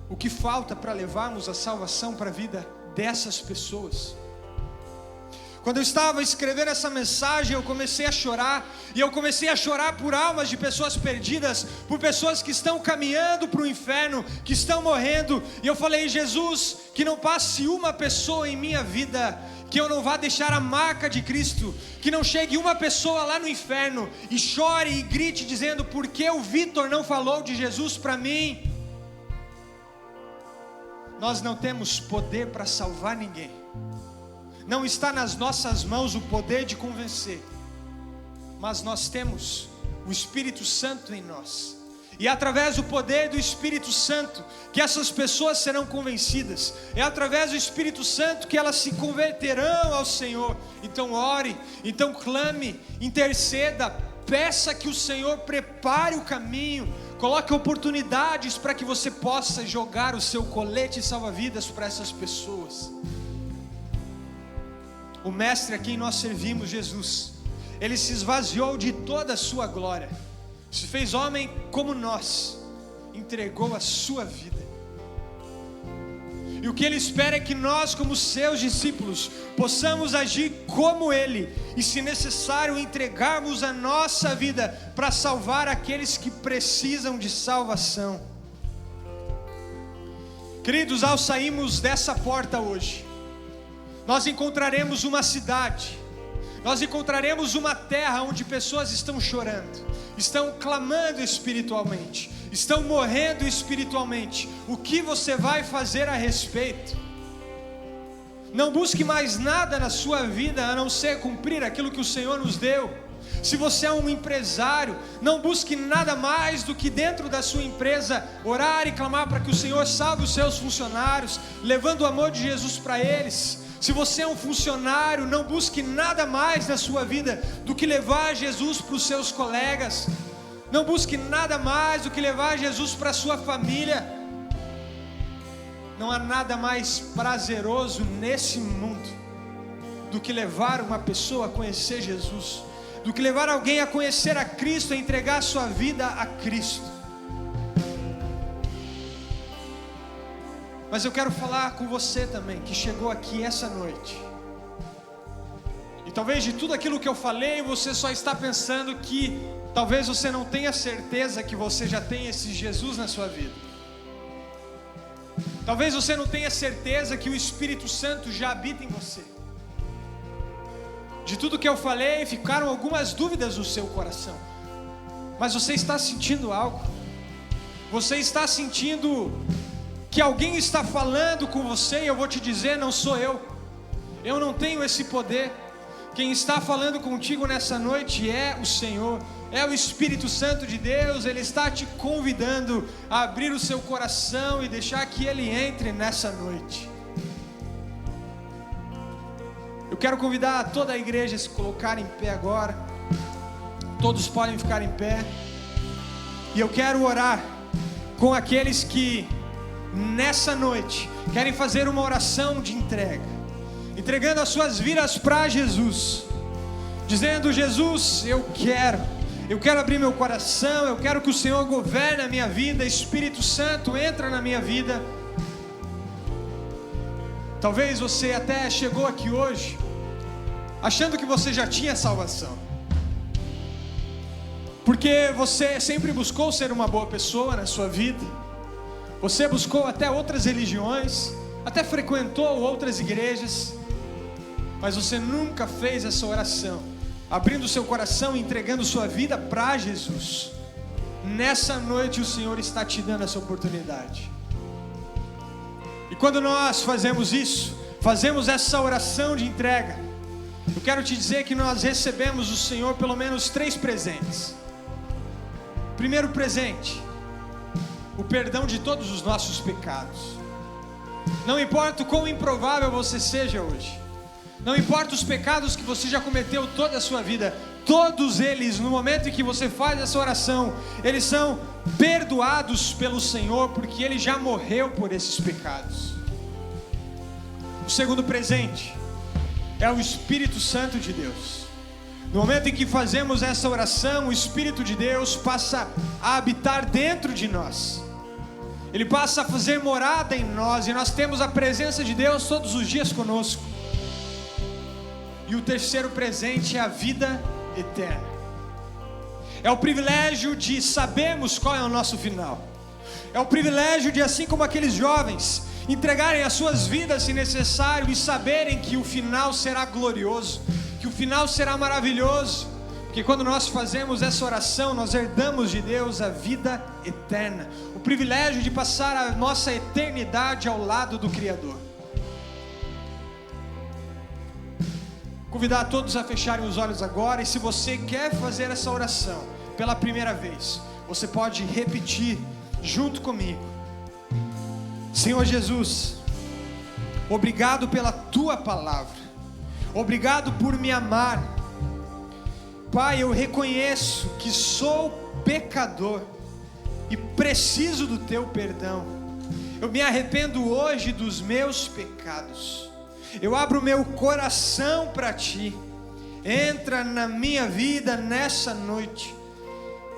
O que falta para levarmos a salvação para a vida dessas pessoas? Quando eu estava escrevendo essa mensagem, eu comecei a chorar, e eu comecei a chorar por almas de pessoas perdidas, por pessoas que estão caminhando para o inferno, que estão morrendo. E eu falei: Jesus, que não passe uma pessoa em minha vida que eu não vá deixar a marca de Cristo, que não chegue uma pessoa lá no inferno e chore e grite dizendo: por que o Vitor não falou de Jesus para mim? Nós não temos poder para salvar ninguém. Não está nas nossas mãos o poder de convencer, mas nós temos o Espírito Santo em nós, e é através do poder do Espírito Santo que essas pessoas serão convencidas, é através do Espírito Santo que elas se converterão ao Senhor. Então ore, então clame, interceda, peça que o Senhor prepare o caminho, coloque oportunidades para que você possa jogar o seu colete salva-vidas para essas pessoas. O Mestre a quem nós servimos, Jesus, Ele se esvaziou de toda a sua glória, se fez homem como nós, entregou a sua vida. E o que Ele espera é que nós, como seus discípulos, possamos agir como Ele, e se necessário entregarmos a nossa vida para salvar aqueles que precisam de salvação. Queridos, ao sairmos dessa porta hoje, nós encontraremos uma cidade, nós encontraremos uma terra onde pessoas estão chorando, estão clamando espiritualmente, estão morrendo espiritualmente. O que você vai fazer a respeito? Não busque mais nada na sua vida a não ser cumprir aquilo que o Senhor nos deu. Se você é um empresário, não busque nada mais do que dentro da sua empresa orar e clamar para que o Senhor salve os seus funcionários, levando o amor de Jesus para eles. Se você é um funcionário, não busque nada mais na sua vida do que levar Jesus para os seus colegas. Não busque nada mais do que levar Jesus para a sua família. Não há nada mais prazeroso nesse mundo do que levar uma pessoa a conhecer Jesus, do que levar alguém a conhecer a Cristo, a entregar a sua vida a Cristo. Mas eu quero falar com você também, que chegou aqui essa noite, e talvez de tudo aquilo que eu falei, você só está pensando que talvez você não tenha certeza que você já tem esse Jesus na sua vida. Talvez você não tenha certeza que o Espírito Santo já habita em você. De tudo que eu falei, ficaram algumas dúvidas no seu coração, mas você está sentindo algo, você está sentindo que alguém está falando com você, e eu vou te dizer: não sou eu não tenho esse poder. Quem está falando contigo nessa noite é o Senhor, é o Espírito Santo de Deus. Ele está te convidando a abrir o seu coração e deixar que Ele entre nessa noite. Eu quero convidar toda a igreja a se colocar em pé agora. Todos podem ficar em pé, e eu quero orar com aqueles que nessa noite querem fazer uma oração de entrega. entregando as suas vidas para Jesus, dizendo: Jesus, eu quero abrir meu coração, eu quero que o Senhor governe a minha vida, Espírito Santo, entra na minha vida. Talvez você até chegou aqui hoje achando que você já tinha salvação, porque você sempre buscou ser uma boa pessoa na sua vida, você buscou até outras religiões, até frequentou outras igrejas, mas você nunca fez essa oração, abrindo seu coração e entregando sua vida para Jesus. Nessa noite o Senhor está te dando essa oportunidade. E quando nós fazemos isso, fazemos essa oração de entrega, eu quero te dizer que nós recebemos do Senhor pelo menos 3 presentes. Primeiro presente, o perdão de todos os nossos pecados. Não importa o quão improvável você seja hoje, não importa os pecados que você já cometeu toda a sua vida, todos eles, no momento em que você faz essa oração, eles são perdoados pelo Senhor, porque Ele já morreu por esses pecados. O segundo presente é o Espírito Santo de Deus. No momento em que fazemos essa oração, o Espírito de Deus passa a habitar dentro de nós. Ele passa a fazer morada em nós, e nós temos a presença de Deus todos os dias conosco. E o terceiro presente é a vida eterna. É o privilégio de sabermos qual é o nosso final. É o privilégio de, assim como aqueles jovens, entregarem as suas vidas se necessário e saberem que o final será glorioso, que o final será maravilhoso, porque quando nós fazemos essa oração, nós herdamos de Deus a vida eterna, o privilégio de passar a nossa eternidade ao lado do Criador. Convidar todos a fecharem os olhos agora, e se você quer fazer essa oração pela primeira vez, você pode repetir junto comigo: Senhor Jesus, obrigado pela Tua palavra, obrigado por me amar. Pai, eu reconheço que sou pecador e preciso do Teu perdão. Eu me arrependo hoje dos meus pecados. Eu abro meu coração para Ti. Entra na minha vida nessa noite.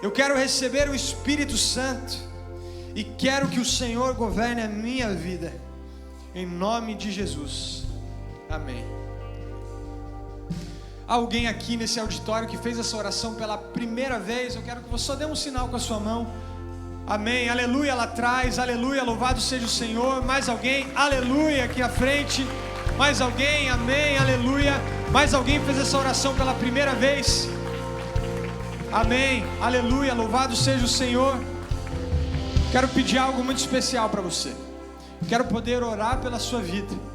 Eu quero receber o Espírito Santo e quero que o Senhor governe a minha vida. Em nome de Jesus. Amém. Alguém aqui nesse auditório que fez essa oração pela primeira vez? Eu quero que você só dê um sinal com a sua mão. Amém, aleluia lá atrás, aleluia, louvado seja o Senhor. Mais alguém? Aleluia aqui à frente. Mais alguém? Amém, aleluia. Mais alguém fez essa oração pela primeira vez? Amém, aleluia, louvado seja o Senhor. Quero pedir algo muito especial para você. Quero poder orar pela sua vida.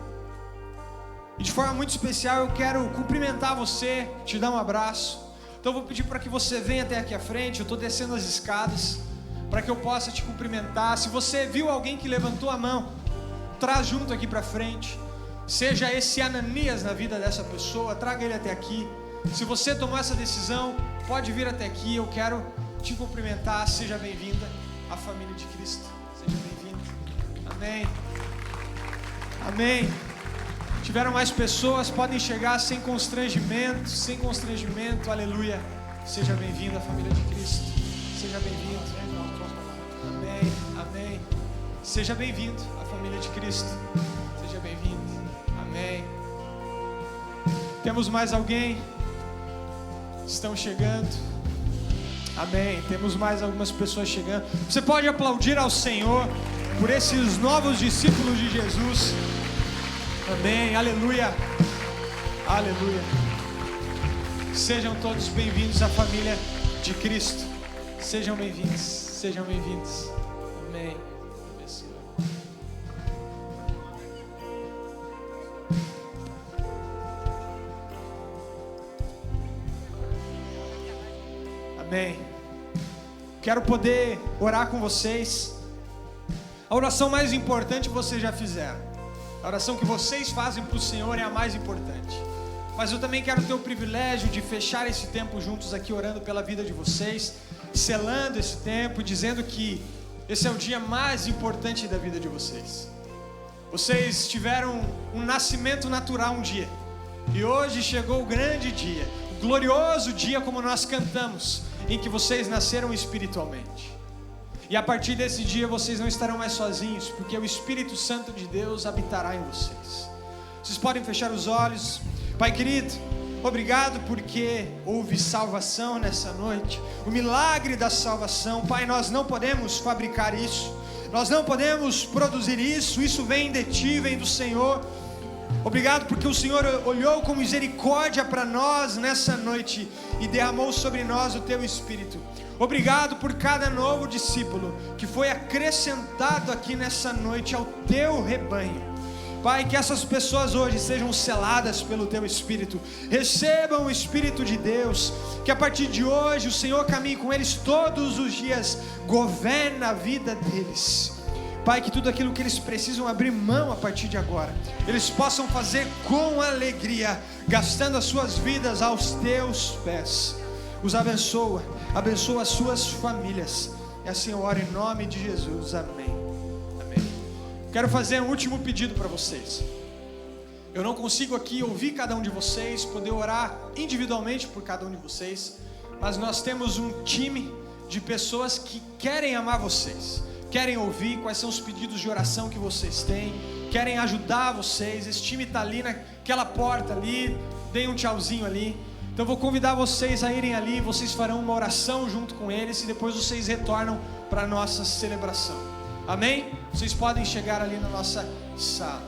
E de forma muito especial eu quero cumprimentar você, te dar um abraço. Então eu vou pedir para que você venha até aqui à frente. Eu estou descendo as escadas para que eu possa te cumprimentar. Se você viu alguém que levantou a mão, traz junto aqui para frente. Seja esse Ananias na vida dessa pessoa, traga ele até aqui. Se você tomou essa decisão, pode vir até aqui. Eu quero te cumprimentar. Seja bem-vinda à família de Cristo. Seja bem-vindo. Amém. Amém. Tiveram mais pessoas, podem chegar sem constrangimento, aleluia. Seja bem-vindo à família de Cristo. Seja bem-vindo. Amém, amém. Seja bem-vindo à família de Cristo. Seja bem-vindo. Amém. Temos mais alguém? Estão chegando. Amém. Temos mais algumas pessoas chegando. Você pode aplaudir ao Senhor por esses novos discípulos de Jesus. Amém, aleluia, aleluia. Sejam todos bem-vindos à família de Cristo. Sejam bem-vindos, sejam bem-vindos. Amém. Amém. Quero poder orar com vocês. A oração mais importante vocês já fizeram. A oração que vocês fazem para o Senhor é a mais importante. Mas eu também quero ter o privilégio de fechar esse tempo juntos aqui, orando pela vida de vocês, selando esse tempo, dizendo que esse é o dia mais importante da vida de vocês. Vocês tiveram um nascimento natural um dia, e hoje chegou o grande dia, o glorioso dia, como nós cantamos, em que vocês nasceram espiritualmente. E a partir desse dia vocês não estarão mais sozinhos, porque o Espírito Santo de Deus habitará em vocês. Vocês podem fechar os olhos. Pai querido, obrigado porque houve salvação nessa noite, o milagre da salvação. Pai, nós não podemos fabricar isso, nós não podemos produzir isso, isso vem de Ti, vem do Senhor. Obrigado porque o Senhor olhou com misericórdia para nós nessa noite e derramou sobre nós o Teu Espírito. Obrigado por cada novo discípulo que foi acrescentado aqui nessa noite ao Teu rebanho. Pai, que essas pessoas hoje sejam seladas pelo Teu Espírito, recebam o Espírito de Deus, que a partir de hoje o Senhor caminhe com eles todos os dias, governe a vida deles. Pai, que tudo aquilo que eles precisam abrir mão a partir de agora, eles possam fazer com alegria, gastando as suas vidas aos Teus pés. Os abençoa, abençoa as suas famílias, e assim eu oro em nome de Jesus, amém. Quero fazer um último pedido para vocês. Eu não consigo aqui ouvir cada um de vocês, poder orar individualmente por cada um de vocês, mas nós temos um time de pessoas que querem amar vocês, querem ouvir quais são os pedidos de oração que vocês têm, querem ajudar vocês. Esse time está ali naquela porta ali, deem um tchauzinho ali. Então eu vou convidar vocês a irem ali, vocês farão uma oração junto com eles e depois vocês retornam para a nossa celebração. Amém? Vocês podem chegar ali na nossa sala.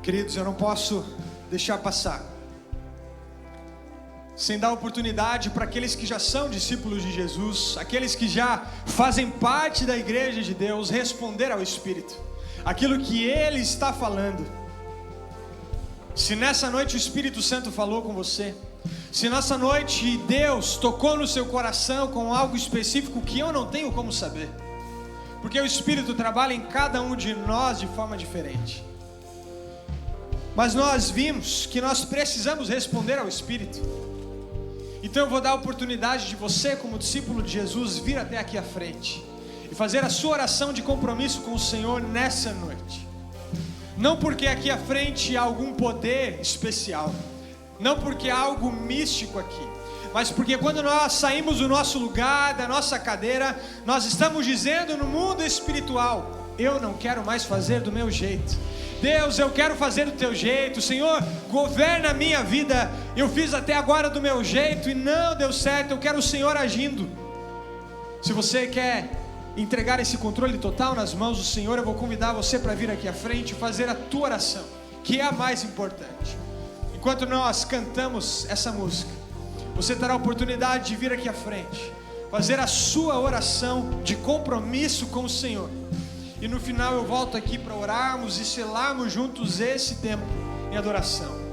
Queridos, eu não posso deixar passar sem dar oportunidade para aqueles que já são discípulos de Jesus, aqueles que já fazem parte da igreja de Deus, responder ao Espírito, aquilo que Ele está falando. Se nessa noite o Espírito Santo falou com você, se nessa noite Deus tocou no seu coração com algo específico que eu não tenho como saber, porque o Espírito trabalha em cada um de nós de forma diferente, mas nós vimos que nós precisamos responder ao Espírito. Então eu vou dar a oportunidade de você, como discípulo de Jesus, vir até aqui à frente e fazer a sua oração de compromisso com o Senhor nessa noite. Não porque aqui à frente há algum poder especial, não porque há algo místico aqui, mas porque quando nós saímos do nosso lugar, da nossa cadeira, nós estamos dizendo no mundo espiritual: eu não quero mais fazer do meu jeito. Deus, eu quero fazer do Teu jeito. Senhor, governa a minha vida. Eu fiz até agora do meu jeito e não deu certo. Eu quero o Senhor agindo. Se você quer entregar esse controle total nas mãos do Senhor, eu vou convidar você para vir aqui à frente e fazer a tua oração, que é a mais importante. Enquanto nós cantamos essa música, você terá a oportunidade de vir aqui à frente, fazer a sua oração de compromisso com o Senhor. E no final eu volto aqui para orarmos e selarmos juntos esse tempo em adoração.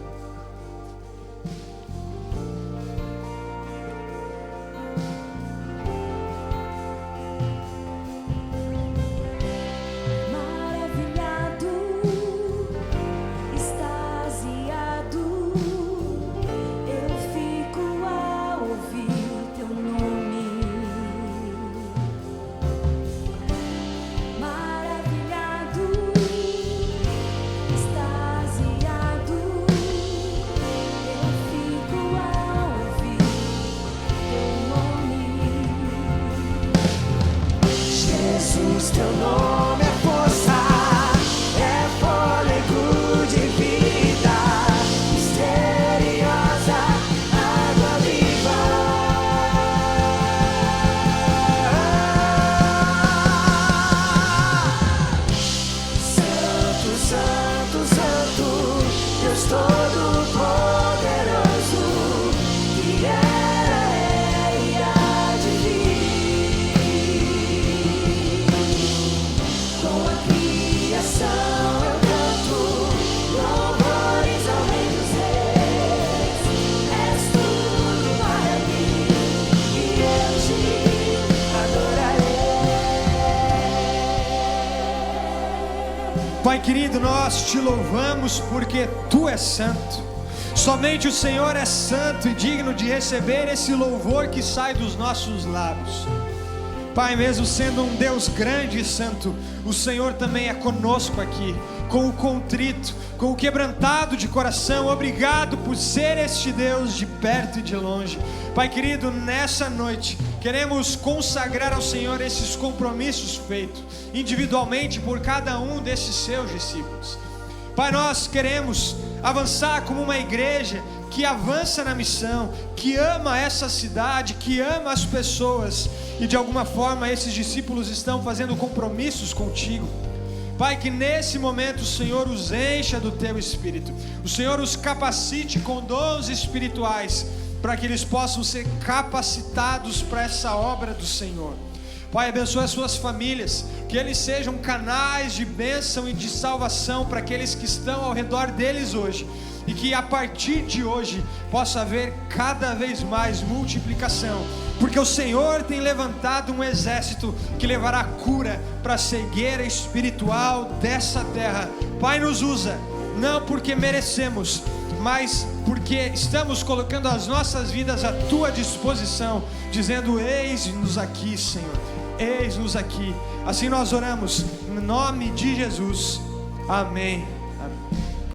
Pai querido, nós Te louvamos porque Tu és santo. Somente o Senhor é santo e digno de receber esse louvor que sai dos nossos lábios. Pai, mesmo sendo um Deus grande e santo, o Senhor também é conosco aqui, com o contrito, com o quebrantado de coração. Obrigado por ser este Deus de perto e de longe. Pai querido, nessa noite queremos consagrar ao Senhor esses compromissos feitos individualmente por cada um desses seus discípulos. Pai, nós queremos avançar como uma igreja que avança na missão, que ama essa cidade, que ama as pessoas, e de alguma forma esses discípulos estão fazendo compromissos contigo. Pai, que nesse momento o Senhor os encha do teu Espírito, o Senhor os capacite com dons espirituais, para que eles possam ser capacitados para essa obra do Senhor. Pai, abençoa as suas famílias, que eles sejam canais de bênção e de salvação para aqueles que estão ao redor deles hoje, e que a partir de hoje possa haver cada vez mais multiplicação, porque o Senhor tem levantado um exército que levará cura para a cegueira espiritual dessa terra. Pai, nos usa, não porque merecemos, mas porque estamos colocando as nossas vidas à tua disposição, dizendo: eis-nos aqui, Senhor, eis-nos aqui. Assim nós oramos, em nome de Jesus, amém.